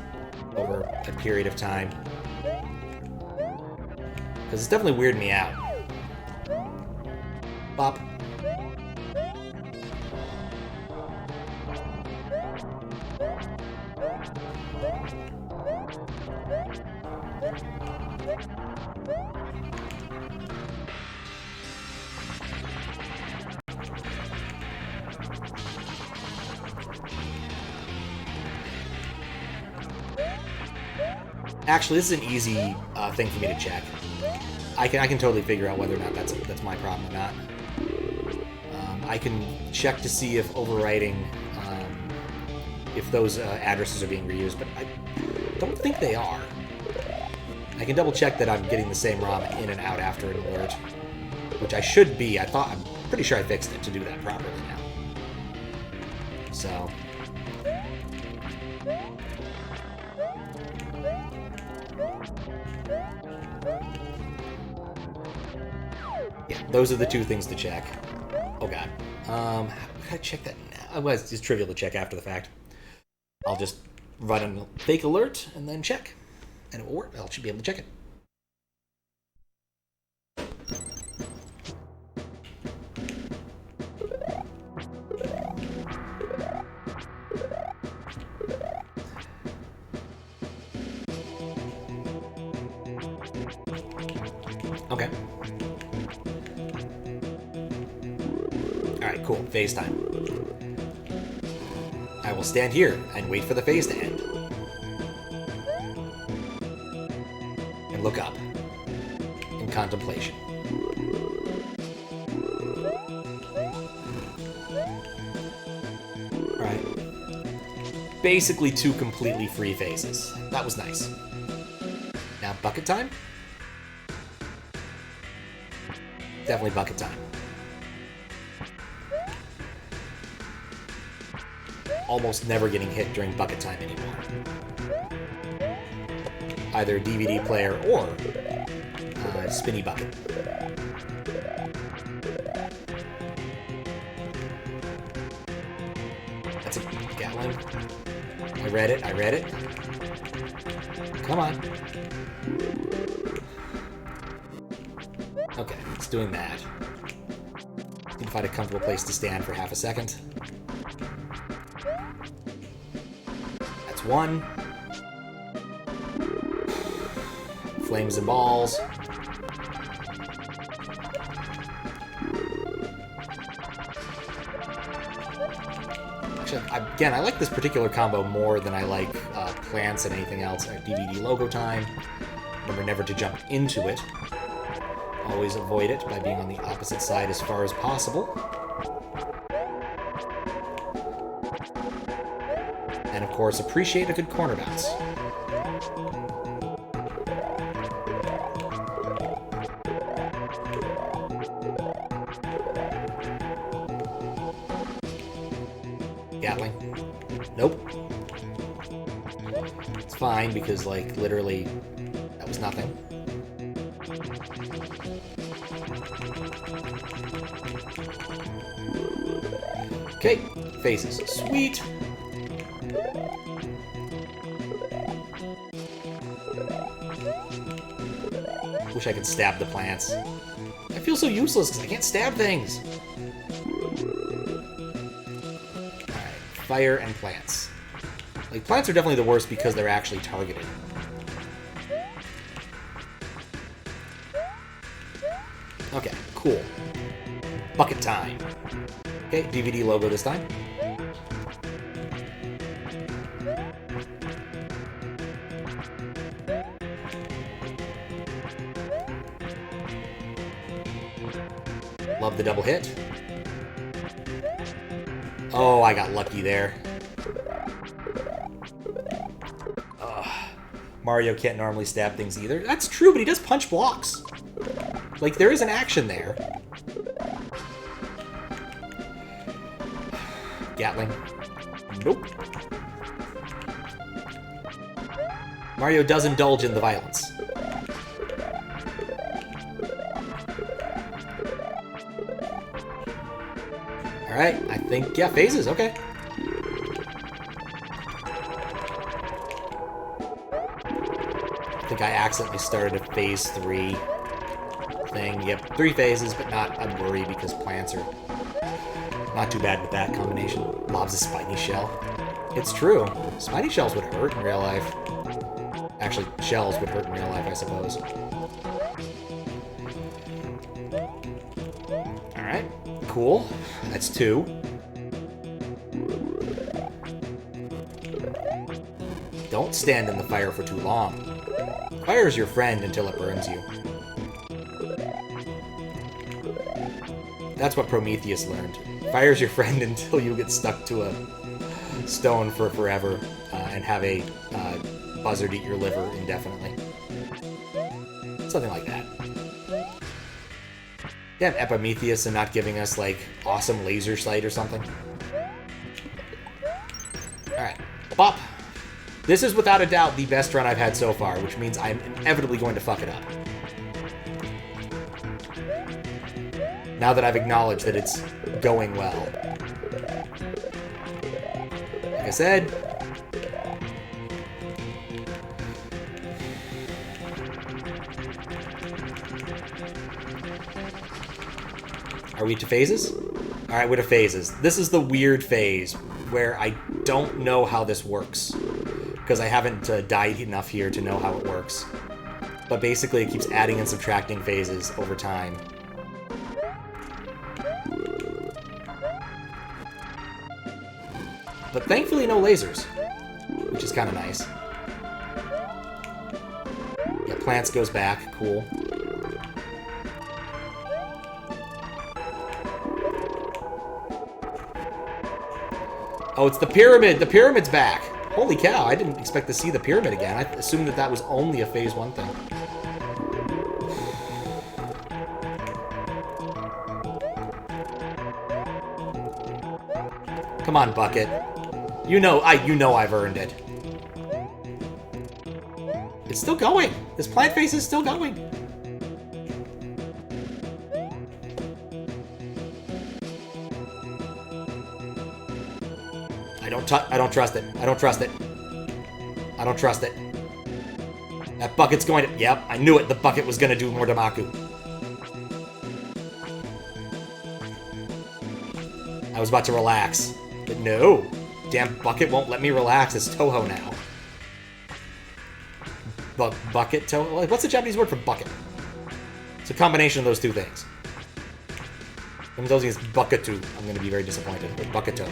over a period of time. Because it's definitely weirding me out. Bop. Actually, this is an easy thing for me to check. I can totally figure out whether or not that's my problem or not. I can check to see if overwriting, if those addresses are being reused, but I don't think they are. I can double check that I'm getting the same ROM in and out after an alert, which I should be. I'm pretty sure I fixed it to do that properly now. So. Yeah, those are the two things to check. Oh god. How can I check that now? Well, it's trivial to check after the fact. I'll just run a fake alert and then check. And it will work. I should be able to check it. Okay. Alright, cool. Phase time. I will stand here and wait for the phase to end. And look up. In contemplation. Alright. Basically 2 completely free phases. That was nice. Now bucket time? Definitely bucket time. Almost never getting hit during bucket time anymore. Either DVD player or spinny bucket. That's a Gatling. I read it. Come on. Okay, it's doing that. Need to find a comfortable place to stand for half a second. That's 1. Flames and balls. Actually, again, I like this particular combo more than I like plants and anything else. DVD logo time. Remember never to jump into it. Always avoid it by being on the opposite side as far as possible. And of course, appreciate a good corner bounce. Gatling. Nope. It's fine because, like, literally, that was nothing. Okay, phases. Sweet! Wish I could stab the plants. I feel so useless because I can't stab things! Alright, fire and plants. Like, plants are definitely the worst because they're actually targeted. Cool. Bucket time. Okay, DVD logo this time. Love the double hit. Oh, I got lucky there. Mario can't normally stab things either. That's true, but he does punch blocks. Like, there is an action there. Gatling. Nope. Mario does indulge in the violence. Alright, I think, yeah, phases, okay. I think I accidentally started a phase 3 thing. Yep, 3 phases, but not a worry because plants are not too bad with that combination. Lobs a spiny shell. It's true. Spiny shells would hurt in real life. Actually, shells would hurt in real life, I suppose. Alright, cool. That's 2. Don't stand in the fire for too long. Fire is your friend until it burns you. That's what Prometheus learned. Fire is your friend until you get stuck to a stone for forever and have a buzzard eat your liver indefinitely. Something like that. Damn Epimetheus and not giving us, like, awesome laser sight or something. Alright. Bop! This is without a doubt the best run I've had so far, which means I'm inevitably going to fuck it up. Now that I've acknowledged that it's going well. Like I said... Are we to phases? Alright, we're to phases. This is the weird phase where I don't know how this works. Because I haven't died enough here to know how it works. But basically it keeps adding and subtracting phases over time. But thankfully no lasers, which is kind of nice. Yeah, plants goes back, cool. Oh, it's the pyramid! The pyramid's back! Holy cow, I didn't expect to see the pyramid again. I assumed that that was only a phase 1 thing. Come on, Bucket. You know I've earned it. It's still going. This plant phase is still going. I don't trust it. I don't trust it. I don't trust it. That bucket's going to... Yep, I knew it. The bucket was going to do more Damaku. I was about to relax. But no. Damn bucket won't let me relax. It's Toho now. Bucket, Toho? What's the Japanese word for bucket? It's a combination of those two things. If I'm using bucketu, I'm going to be very disappointed. But bucketo.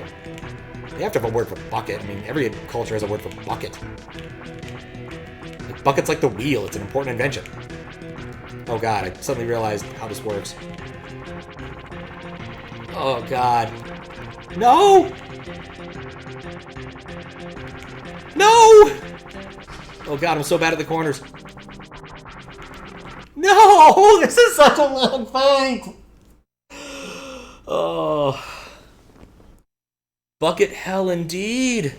They have to have a word for bucket. I mean, every culture has a word for bucket. Like, bucket's like the wheel. It's an important invention. Oh god, I suddenly realized how this works. Oh god. No! No! Oh god, I'm so bad at the corners. No! This is such a long fight! Oh... Bucket hell indeed.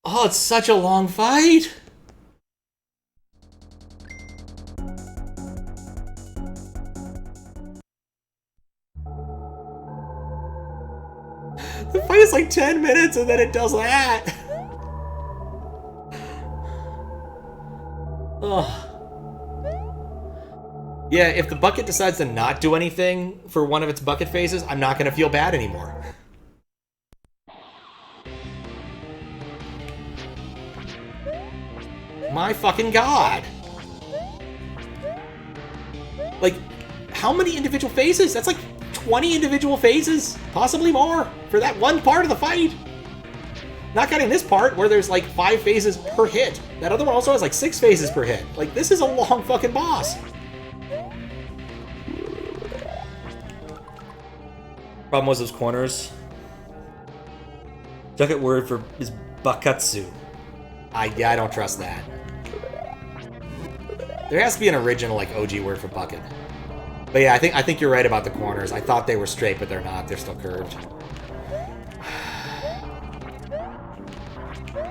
Oh, it's such a long fight. The fight is like 10 minutes and then it does that. Oh. Yeah, if the bucket decides to not do anything for one of its bucket phases, I'm not going to feel bad anymore. My fucking god! Like, How many individual phases? That's like 20 individual phases, possibly more, for that one part of the fight. Not counting this part where there's like 5 phases per hit. That other one also has like 6 phases per hit. Like, this is a long fucking boss. Problem was those corners. Second word for is bakatsu. I don't trust that. There has to be an original like OG word for bucket. But yeah, I think you're right about the corners. I thought they were straight, but they're not. They're still curved.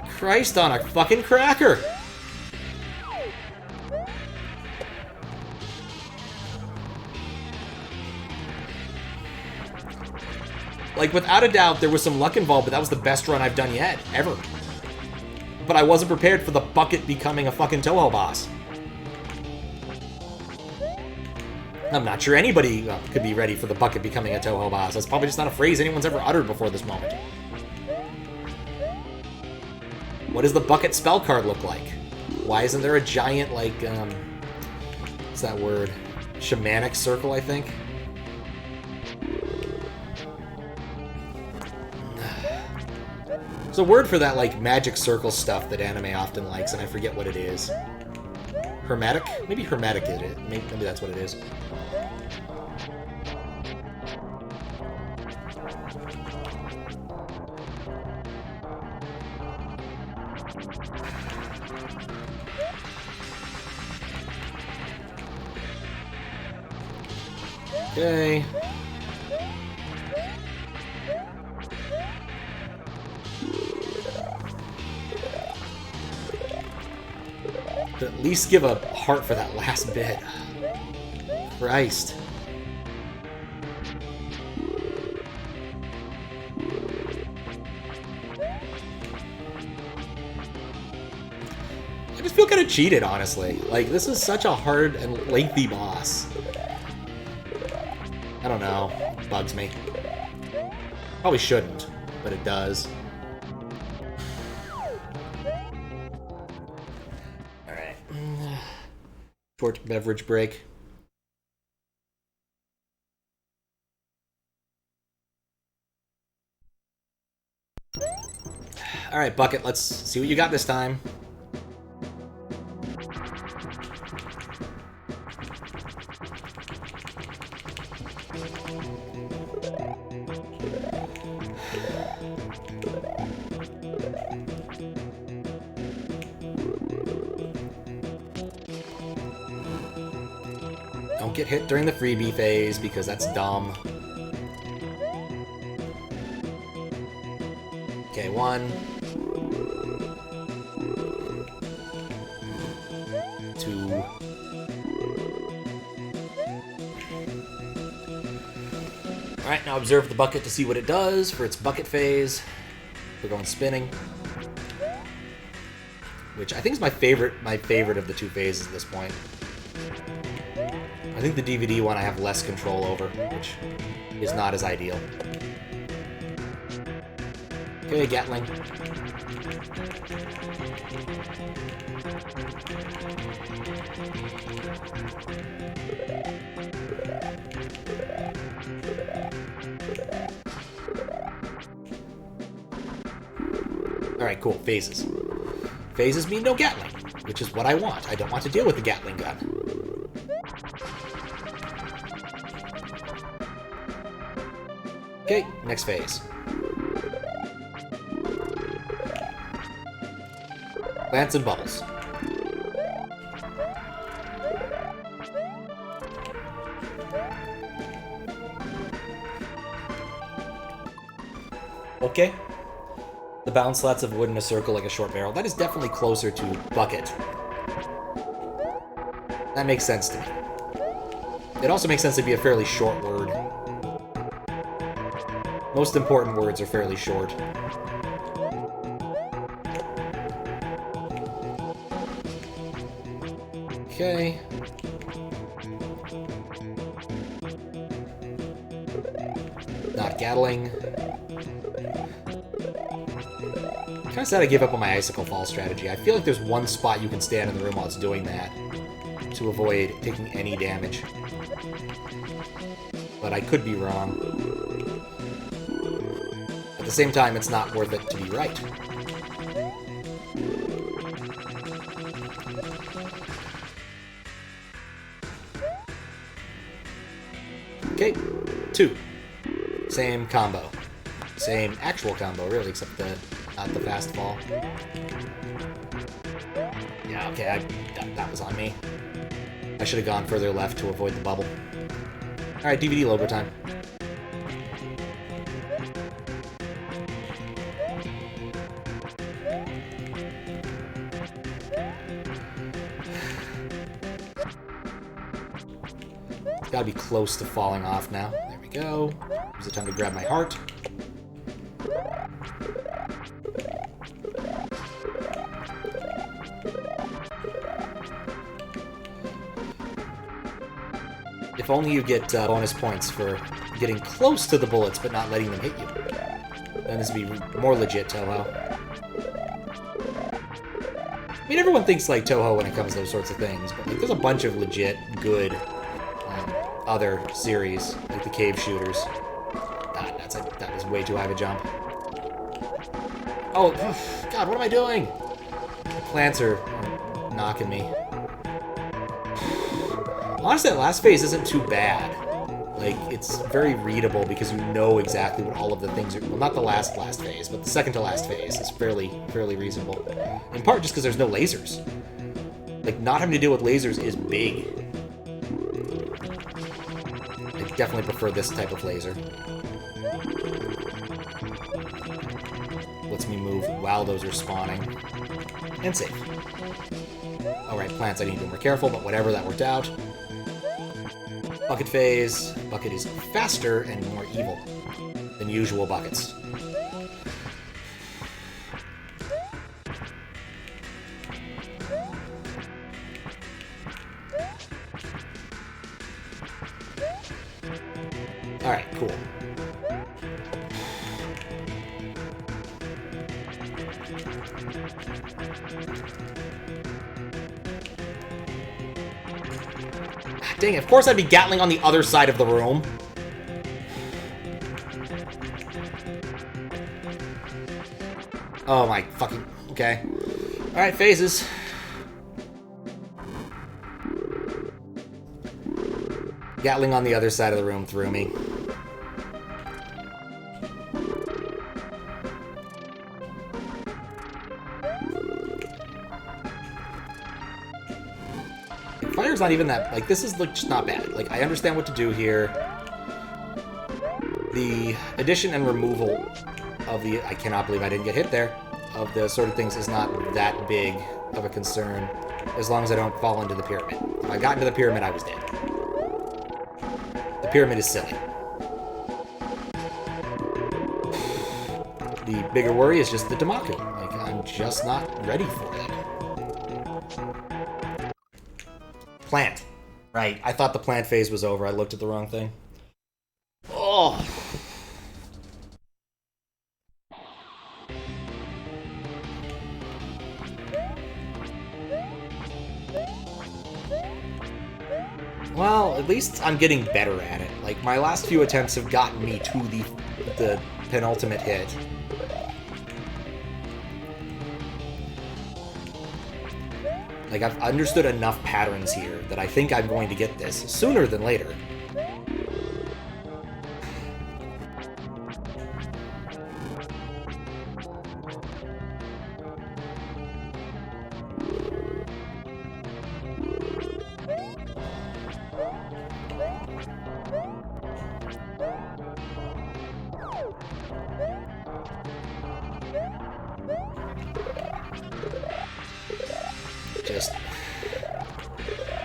Christ on a fucking cracker! Like, without a doubt, there was some luck involved, but that was the best run I've done yet, ever. But I wasn't prepared for the bucket becoming a fucking Toho boss. I'm not sure anybody could be ready for the bucket becoming a Toho boss. That's probably just not a phrase anyone's ever uttered before this moment. What does the bucket spell card look like? Why isn't there a giant, like, what's that word? Shamanic circle, I think? There's a word for that, like, magic circle stuff that anime often likes, and I forget what it is. Hermetic? Maybe hermetic is it. Maybe that's what it is. Okay. But at least give a heart for that last bit. Christ. I just feel kind of cheated, honestly. Like, this is such a hard and lengthy boss. I don't know. It bugs me. Probably shouldn't, but it does. Alright. Short beverage break. Alright, Bucket, let's see what you got this time. Don't get hit during the freebie phase, because that's dumb. Okay, 1. 2. Alright, now observe the bucket to see what it does for its bucket phase. We're going spinning. Which I think is my favorite of the 2 phases at this point. I think the DVD one I have less control over, which is not as ideal. Okay, Gatling. Alright, cool. Phases. Phases mean no Gatling, which is what I want. I don't want to deal with the Gatling gun. Okay, next phase. Lance and Bubbles. Okay. The bounce slats of wood in a circle like a short barrel. That is definitely closer to bucket. That makes sense to me. It also makes sense to be a fairly short word. Most important words are fairly short. Okay. Not Gatling. Kind of sad I gave up on my Icicle Fall strategy. I feel like there's one spot you can stand in the room while it's doing that to avoid taking any damage. but I could be wrong. At the same time, it's not worth it to be right. Okay, 2. Same combo. Same actual combo, really, except not the fast fall. Yeah, okay, that was on me. I should have gone further left to avoid the bubble. Alright, DVD logo time. Gotta be close to falling off now. There we go. Here's the time to grab my heart. If only you get bonus points for getting close to the bullets but not letting them hit you. Then this would be more legit Toho. I mean, everyone thinks like Toho when it comes to those sorts of things, but like, there's a bunch of legit, good other series, like the cave shooters. That was way too high of a jump. Oh, God, what am I doing? The plants are knocking me. Honestly, that last phase isn't too bad. Like, it's very readable because you know exactly what all of the things are... Well, not the last phase, but the second to last phase is fairly reasonable. In part just because there's no lasers. Like, not having to deal with lasers is big. I definitely prefer this type of laser. Lets me move while those are spawning. And safe. Alright, plants, I need to be more careful, but whatever, that worked out. Bucket phase. Bucket is faster and more evil than usual buckets. Alright, cool. Dang it, of course I'd be Gatling on the other side of the room. Oh my fucking... Okay. Alright, phases. Gatling on the other side of the room threw me. Fire's not even that... Like, this is like, just not bad. Like, I understand what to do here. The addition and removal of the... I cannot believe I didn't get hit there. Of the sort of things is not that big of a concern. As long as I don't fall into the pyramid. If I got into the pyramid, I was dead. The pyramid is silly. The bigger worry is just the Damaku. Like, I'm just not ready for it. Plant. Right. I thought the plant phase was over. I looked at the wrong thing. Oh. Well, at least I'm getting better at it. Like, my last few attempts have gotten me to the penultimate hit. Like, I've understood enough patterns here that I think I'm going to get this sooner than later.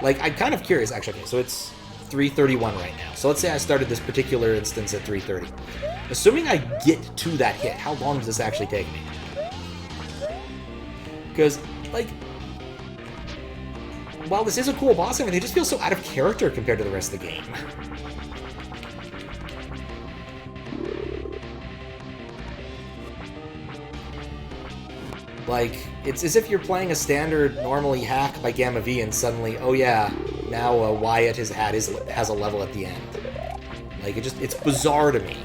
Like, I'm kind of curious, actually. Okay, so it's 3:31 right now. So let's say I started this particular instance at 3:30. Assuming I get to that hit, how long does this actually take me? Because, like, while this is a cool boss, I mean, it just feels so out of character compared to the rest of the game. Like, it's as if you're playing a standard, normally hack by Gamma V, and suddenly, oh yeah, now Wyatt has a level at the end. Like, it's bizarre to me.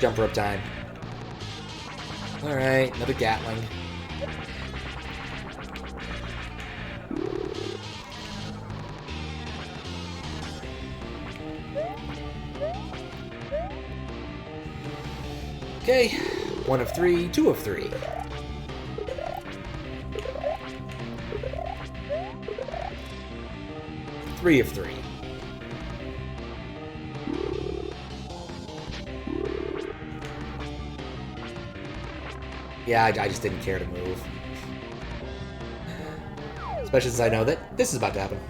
Jump rope time. Alright, another Gatling. Okay, 1 of 3, 2 of 3. Three of 3. Yeah, I just didn't care to move. Especially since I know that this is about to happen.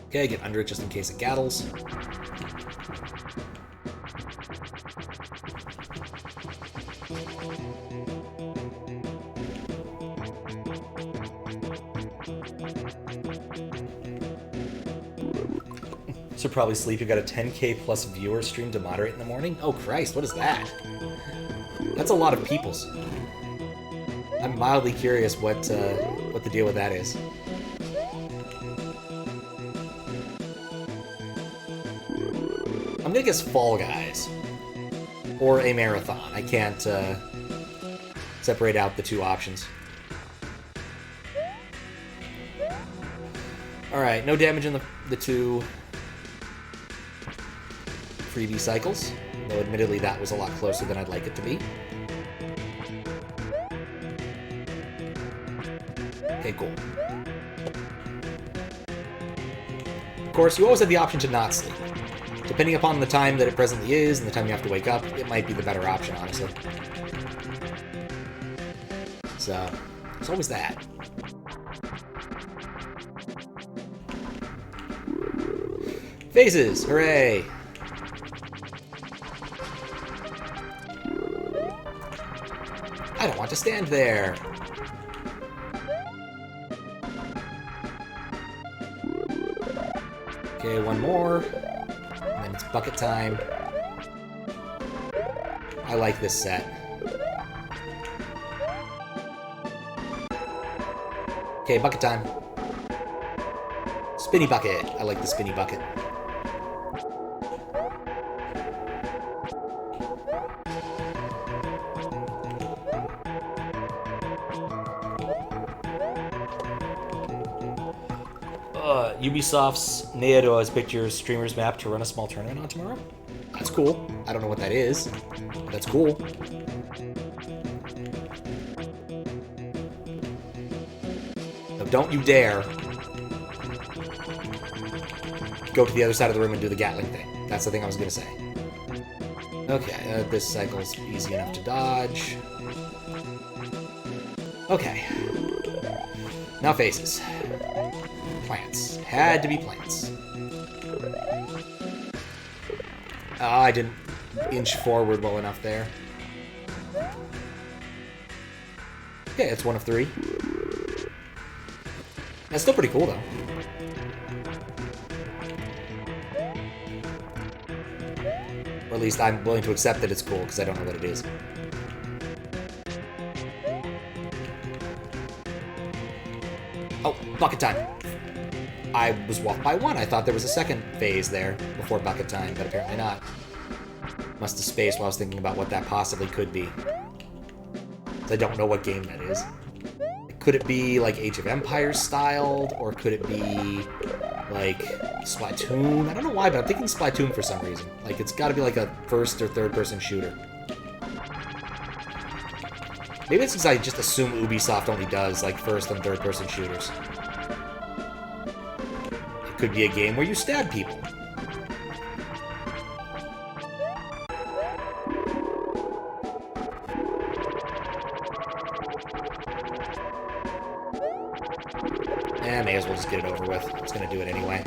Okay, get under it just in case it gaddles. Should probably sleep. You got a 10K plus viewer stream to moderate in the morning? Oh Christ, what is that? That's a lot of peoples. I'm mildly curious what the deal with that is. I'm gonna guess Fall Guys. Or a marathon. I can't separate out the two options. Alright, no damage in the two freebie cycles, though admittedly that was a lot closer than I'd like it to be. Okay, cool. Of course, you always have the option to not sleep. Depending upon the time that it presently is and the time you have to wake up, it might be the better option, honestly. So, there's always that. Phases! Hooray! I don't want to stand there! Okay, one more. And then it's bucket time. I like this set. Okay, bucket time. Spinny bucket. I like the spinny bucket. Ubisoft's Neado has picked your streamer's map to run a small tournament on tomorrow. That's cool. I don't know what that is. But that's cool. So don't you dare go to the other side of the room and do the Gatling thing. That's the thing I was going to say. Okay, this cycle's easy enough to dodge. Okay. Now faces. Plants. Had to be plants. I didn't inch forward well enough there. Okay, it's 1 of 3. That's still pretty cool, though. Or at least I'm willing to accept that it's cool, because I don't know what it is. Oh, bucket time. I was off by 1. I thought there was a second phase there before bucket time, but apparently not. Must have spaced while I was thinking about what that possibly could be. I don't know what game that is. Could it be like Age of Empires styled, or could it be like Splatoon? I don't know why, but I'm thinking Splatoon for some reason. Like, it's got to be like a first or third person shooter. Maybe it's because I just assume Ubisoft only does like first and third person shooters. It could be a game where you stab people. May as well just get it over with. It's gonna do it anyway.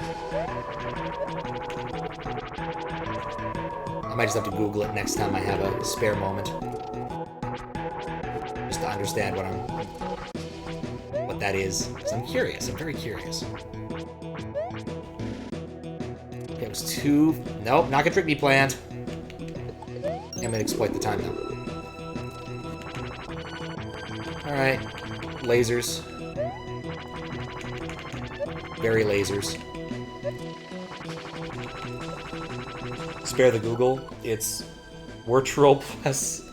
I might just have to Google it next time I have a spare moment. Just to understand what that is. Because I'm curious. I'm very curious. Okay, it was 2... Nope, not gonna trick me, plant. I'm gonna exploit the time, though. Alright. Lasers. Very lasers. Spare the Google. It's Virtual plus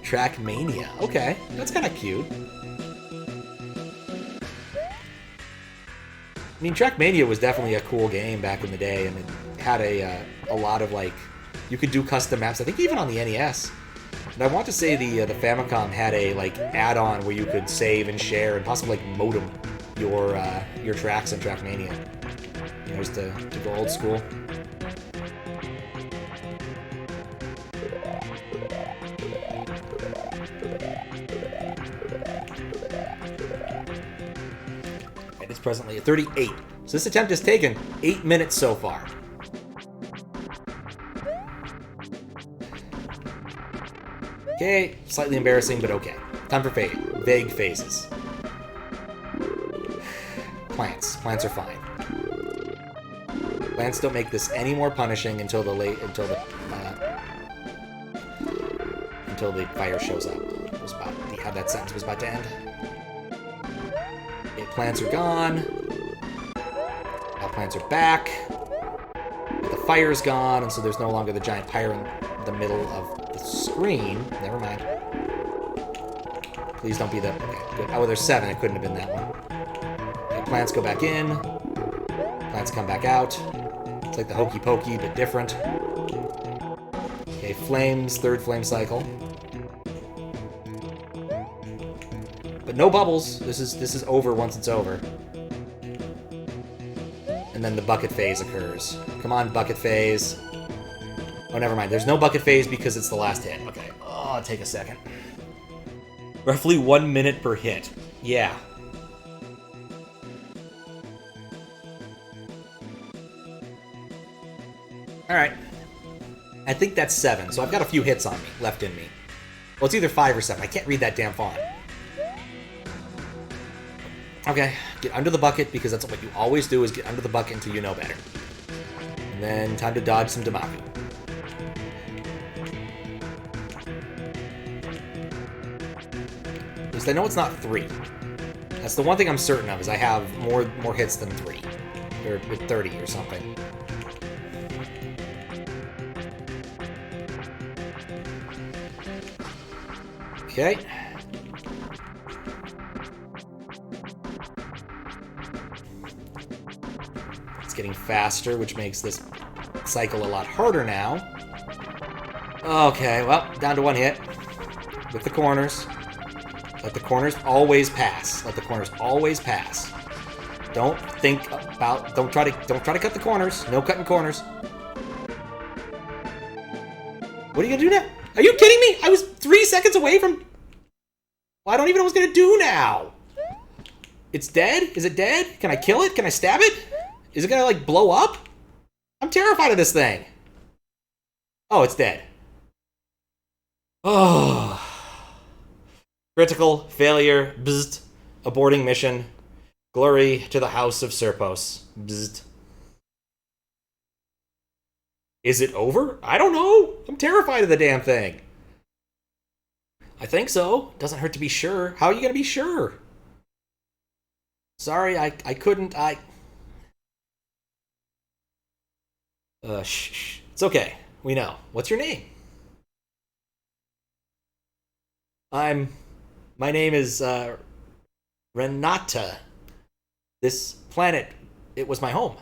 Trackmania. Okay, that's kind of cute. I mean, Trackmania was definitely a cool game back in the day, and it had a lot of, like, you could do custom maps, I think even on the NES. And I want to say the Famicom had a, like, add-on where you could save and share and possibly, like, modem your tracks in Trackmania. You know, just to go old school. It is presently at 38. So this attempt has taken 8 minutes so far. Okay, slightly embarrassing, but okay. Time for vague phases. Plants. Plants are fine. Plants don't make this any more punishing until the fire shows up. How that sentence was about to end. Okay, plants are gone. Now plants are back. But the fire's gone, and so there's no longer the giant pyre in the middle of the screen. Never mind. Please don't be the... Okay, good. Oh, there's 7. It couldn't have been that one. Okay, plants go back in. Plants come back out. It's like the Hokey Pokey, but different. Okay, flames, 3rd flame cycle. But no bubbles. This is over once it's over. And then the bucket phase occurs. Come on, bucket phase. Oh, never mind. There's no bucket phase because it's the last hit. Okay. Oh, I'll take a second. Roughly 1 minute per hit. Yeah. Alright. I think that's 7, so I've got a few hits on me, left in me. Well, it's either 5 or 7. I can't read that damn font. Okay, get under the bucket, because that's what you always do, is get under the bucket until you know better. And then time to dodge some Damaku. At least I know it's not 3. That's the one thing I'm certain of, is I have more hits than 3. Or with 30 or something. Okay. It's getting faster, which makes this cycle a lot harder now. Okay, well, down to 1 hit. With the corners. Let the corners always pass. Let the corners always pass. Don't think about... Don't try to cut the corners. No cutting corners. What are you gonna do now? Are you kidding me? I was 3 seconds away from... Well, I don't even know what it's gonna do now. It's dead? Is it dead? Can I kill it? Can I stab it? Is it gonna, like, blow up? I'm terrified of this thing. Oh, it's dead. Oh. Critical failure. Bzzzt. Aborting mission. Glory to the House of Serpos. Bzzzt. Is it over? I don't know. I'm terrified of the damn thing. I think so. Doesn't hurt to be sure. How are you gonna be sure? Sorry, I couldn't. Shh. It's okay. We know. What's your name? My name is, Renata. This planet, it was my home.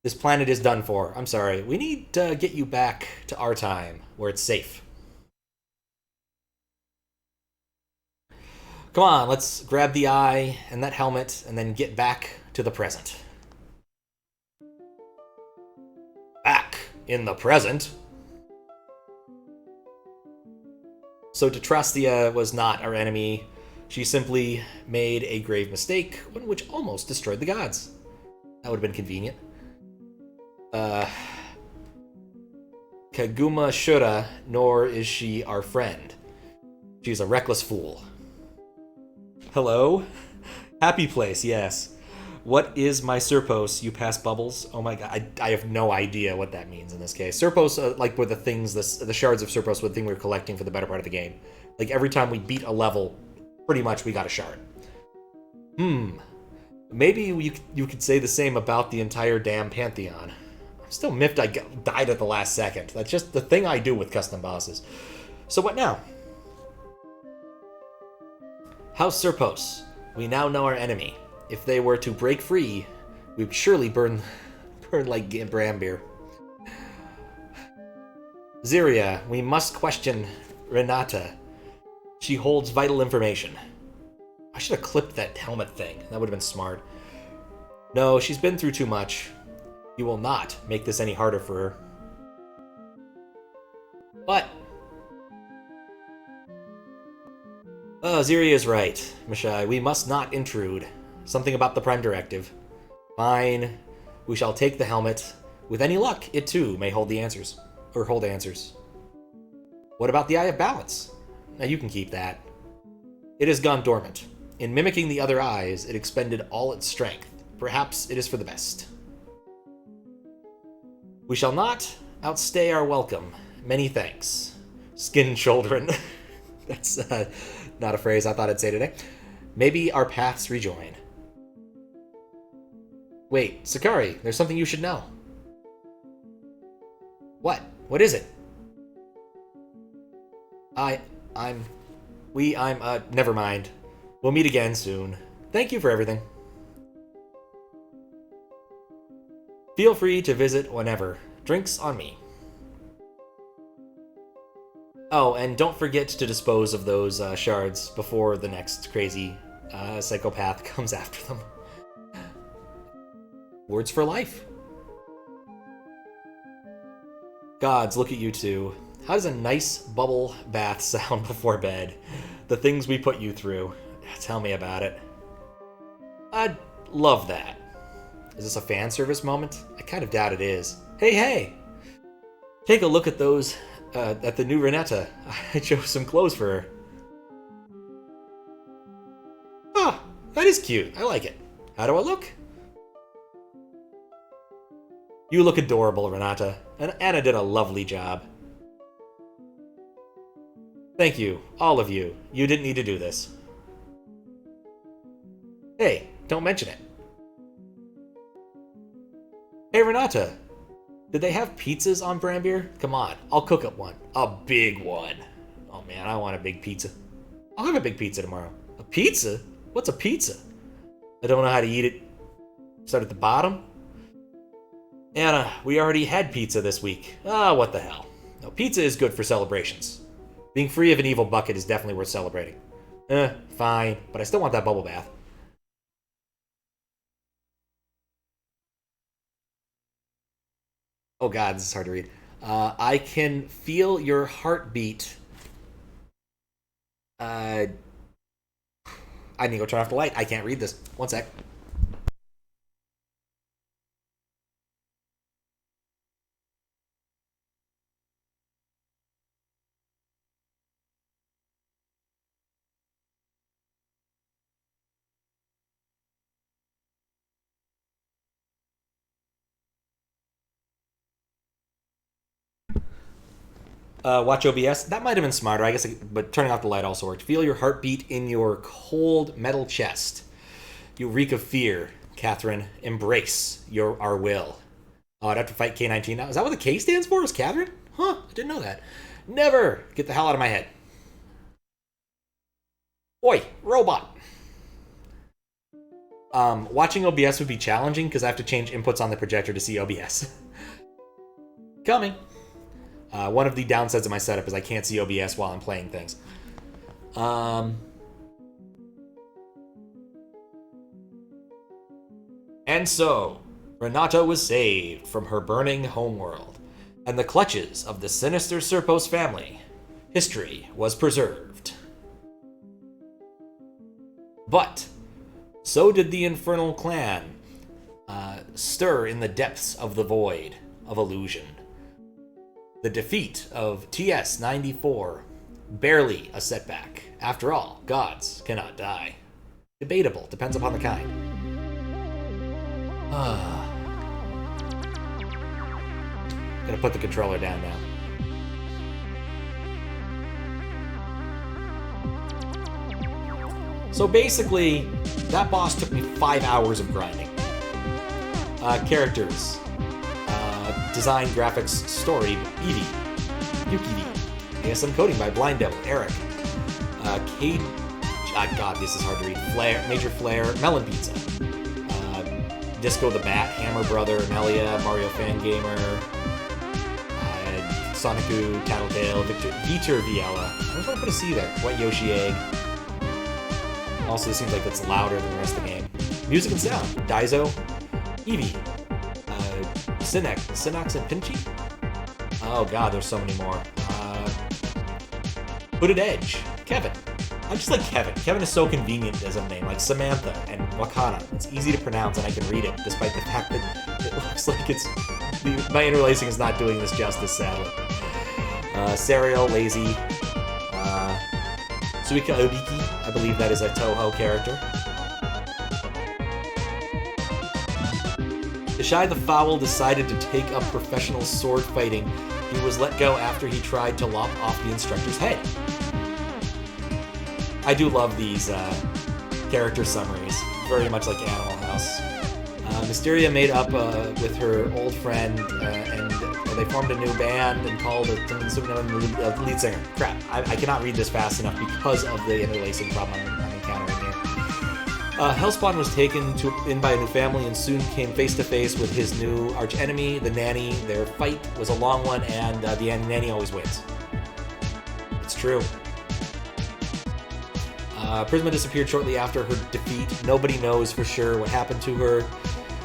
This planet is done for. I'm sorry. We need to get you back to our time, where it's safe. Come on, let's grab the eye and that helmet, and then get back to the present. Back in the present? So Tetrastia was not our enemy. She simply made a grave mistake, one which almost destroyed the gods. That would have been convenient. Kaguma Shura, nor is she our friend. She's a reckless fool. Hello? Happy place, yes. What is my Serpos? You pass bubbles? Oh my god, I have no idea what that means in this case. Serpos, like, were the things, the shards of Serpos were the thing we were collecting for the better part of the game. Like, every time we beat a level, pretty much we got a shard. Maybe you could say the same about the entire damn Pantheon. I'm still miffed I died at the last second. That's just the thing I do with custom bosses. So what now? House Serpos. We now know our enemy. If they were to break free, we'd surely burn like Brambir. Ziria, we must question Renata. She holds vital information. I should have clipped that helmet thing. That would have been smart. No, she's been through too much. You will not make this any harder for her. But... oh, Ziria is right, Mashai. We must not intrude. Something about the Prime Directive. Fine. We shall take the helmet. With any luck, it too may hold the answers. Or hold answers. What about the Eye of Balance? Now you can keep that. It has gone dormant. In mimicking the other eyes, it expended all its strength. Perhaps it is for the best. We shall not outstay our welcome. Many thanks. Skin children. That's not a phrase I thought I'd say today. Maybe our paths rejoin. Wait, Sicari, there's something you should know. What? What is it? Never mind. We'll meet again soon. Thank you for everything. Feel free to visit whenever. Drinks on me. Oh, and don't forget to dispose of those shards before the next crazy psychopath comes after them. Words for life. Gods, look at you two. How does a nice bubble bath sound before bed? The things we put you through. Tell me about it. I'd love that. Is this a fan service moment? I kind of doubt it is. Hey! Take a look at those, at the new Renata. I chose some clothes for her. Ah, that is cute. I like it. How do I look? You look adorable, Renata. And Anna did a lovely job. Thank you, all of you. You didn't need to do this. Hey, don't mention it. Hey, Renata. Did they have pizzas on Brambir? Come on, I'll cook up one. A big one. Oh man, I want a big pizza. I'll have a big pizza tomorrow. A pizza? What's a pizza? I don't know how to eat it. Start at the bottom? Anna, we already had pizza this week. Ah, what the hell. No, pizza is good for celebrations. Being free of an evil bucket is definitely worth celebrating. Fine, but I still want that bubble bath. Oh god, this is hard to read. I can feel your heartbeat. I need to go turn off the light. I can't read this. One sec. Watch OBS. That might have been smarter, I guess, but turning off the light also worked. Feel your heartbeat in your cold metal chest. You reek of fear, Catherine. Embrace our will. Oh, I'd have to fight K-19 now. Is that what the K stands for? Is Catherine? Huh, I didn't know that. Never! Get the hell out of my head. Oi, robot! Watching OBS would be challenging because I have to change inputs on the projector to see OBS. Coming. One of the downsides of my setup is I can't see OBS while I'm playing things. And so, Renata was saved from her burning homeworld, and the clutches of the sinister Serpos family. History was preserved. But so did the Infernal Clan stir in the depths of the void of illusion. The defeat of TS-94, barely a setback. After all, gods cannot die. Debatable, depends upon the kind. Gonna put the controller down now. So basically, that boss took me 5 hours of grinding. Characters. Design, graphics, story, Eevee. Eevee. ASM coding by Blind Devil, Eric. Cade... God, this is hard to read. Flare, Major Flare, Melon Pizza. Disco the Bat, Hammer Brother, Amelia, Mario Fangamer, Sonicu, Tattletale, Vitor Viella. I don't want to put a C there. Wet Yoshi Egg. Also, this seems like it's louder than the rest of the game. Music and sound. Daizo. Eevee. Synox and Pinchy? Oh god, there's so many more. Hooded Edge. Kevin. I just like Kevin. Kevin is so convenient as a name, like Samantha and Wakana. It's easy to pronounce and I can read it, despite the fact that it looks like it's... my interlacing is not doing this justice, sadly. Serial, Lazy. Suika Obiki, I believe that is a Toho character. Ishai the Foul decided to take up professional sword fighting. He was let go after he tried to lop off the instructor's head. I do love these character summaries, very much like Animal House. Mysteria made up with her old friend, and they formed a new band and called it the lead singer. Crap, I cannot read this fast enough because of the interlacing problem I'm encountering here. Hellspawn was taken in by a new family and soon came face to face with his new archenemy, the Nanny. Their fight was a long one, and the Nanny always wins. It's true. Prisma disappeared shortly after her defeat. Nobody knows for sure what happened to her.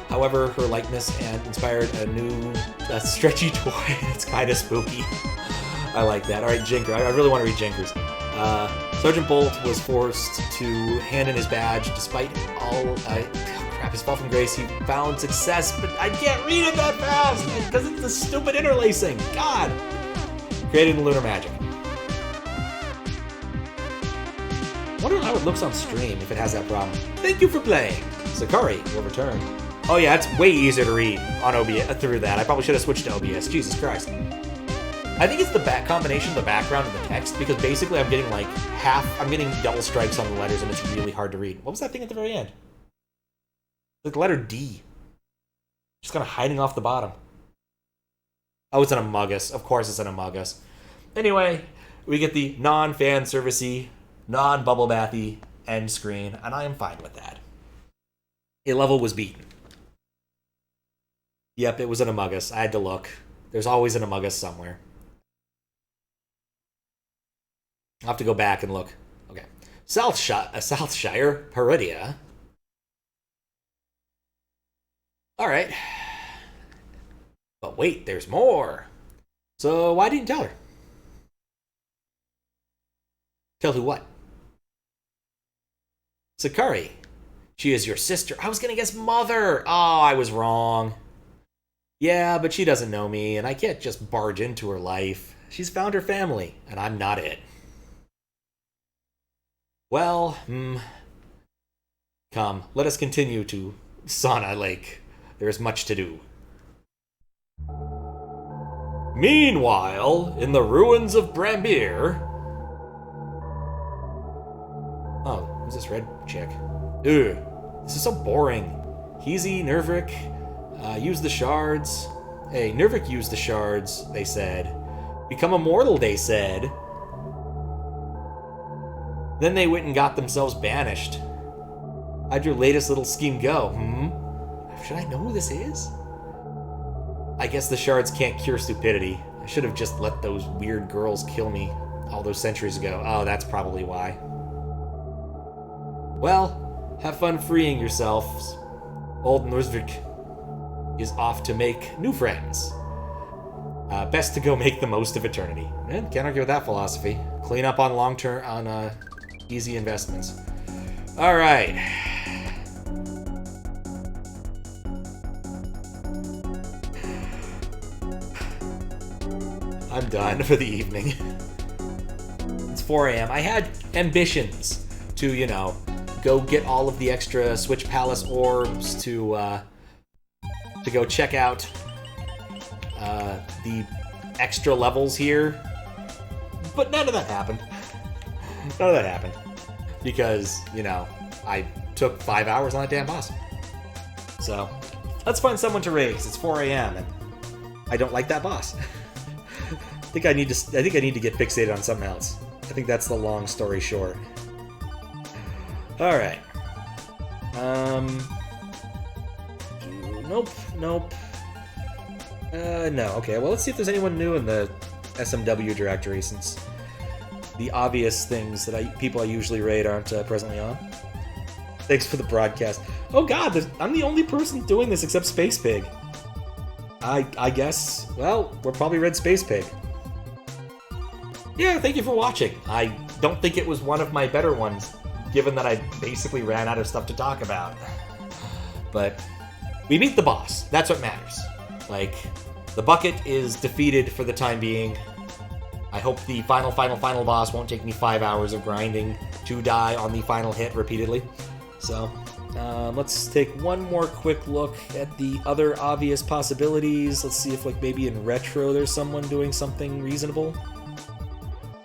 However, her likeness and inspired a new stretchy toy. It's kind of spooky. I like that. All right, Jinker. I really want to read Jinkers. Sergeant Bolt was forced to hand in his badge despite all... his fall from grace. He found success, but I can't read it that fast because it's the stupid interlacing. God! Created in Lunar Magic. I wonder how it looks on stream if it has that problem. Thank you for playing. Sicari will return. Oh yeah, it's way easier to read on OBS through that. I probably should have switched to OBS. Jesus Christ. I think it's the combination of the background and the text, because basically I'm getting like I'm getting double strikes on the letters and it's really hard to read. What was that thing at the very end? Like the letter D. Just kind of hiding off the bottom. Oh, it's an Amogus. Of course it's an Amogus. Anyway, we get the non-fan servicey, non-bubble bathy end screen, and I am fine with that. A level was beaten. Yep, it was an Amogus. I had to look. There's always an Amogus somewhere. I'll have to go back and look. Okay. Southshire, Peridia. Alright. But wait, there's more. So why didn't you tell her? Tell who what? Sicari. She is your sister. I was gonna guess mother. Oh, I was wrong. Yeah, but she doesn't know me, and I can't just barge into her life. She's found her family, and I'm not it. Well, come, let us continue to Sauna Lake. There is much to do. Meanwhile, in the ruins of Brambir... Oh, who's this red chick? Ugh, this is so boring. Heezy, Nervik, use the shards. Hey, Nervik used the shards, they said. Become immortal, they said. Then they went and got themselves banished. How'd your latest little scheme go, Should I know who this is? I guess the shards can't cure stupidity. I should have just let those weird girls kill me all those centuries ago. Oh, that's probably why. Well, have fun freeing yourselves. Old Norsvik is off to make new friends. Best to go make the most of eternity. Can't argue with that philosophy. Clean up on long-term, easy investments. All right. I'm done for the evening. It's 4 a.m. I had ambitions to, you know, go get all of the extra Switch Palace orbs, to go check out the extra levels here. But none of that happened. None of that happened. Because, you know, I took 5 hours on that damn boss. So, let's find someone to raid, 'cause it's 4 a.m. and I don't like that boss. I think I need to get fixated on something else. I think that's the long story short. Alright. Nope. No. Okay, well, let's see if there's anyone new in the SMW directory, since the obvious things that people I usually raid aren't presently on. Thanks for the broadcast. Oh god, I'm the only person doing this except Space Pig. I guess, well, we're probably Red Space Pig. Yeah, thank you for watching. I don't think it was one of my better ones, given that I basically ran out of stuff to talk about. But we beat the boss. That's what matters. Like, the bucket is defeated for the time being. I hope the final boss won't take me 5 hours of grinding to die on the final hit repeatedly. So, let's take one more quick look at the other obvious possibilities. Let's see if, like, maybe in Retro there's someone doing something reasonable.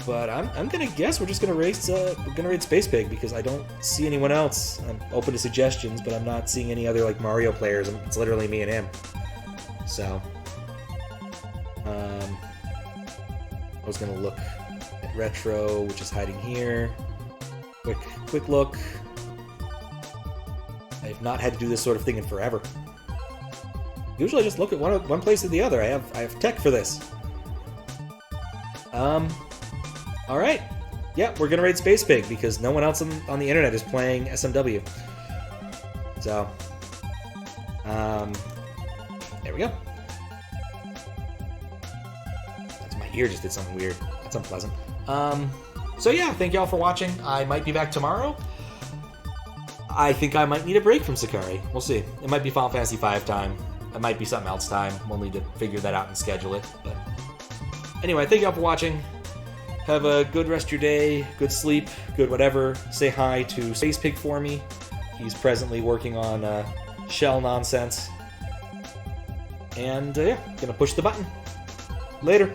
But I'm gonna guess we're just gonna raid Space Pig, because I don't see anyone else. I'm open to suggestions, but I'm not seeing any other, like, Mario players. It's literally me and him. So, I was gonna look at Retro, which is hiding here. Quick look. I've not had to do this sort of thing in forever. Usually I just look at one place or the other. I have tech for this. Alright. Yeah, we're gonna raid Space Pig, because no one else on the internet is playing SMW. So, there we go. My ear just did something weird. That's unpleasant. So yeah, thank y'all for watching. I might be back tomorrow. I think I might need a break from Sicari. We'll see. It might be Final Fantasy V time. It might be something else time. We'll need to figure that out and schedule it. But anyway, thank y'all for watching. Have a good rest of your day, good sleep, good whatever. Say hi to Space Pig for me. He's presently working on shell nonsense. And yeah, gonna push the button. Later.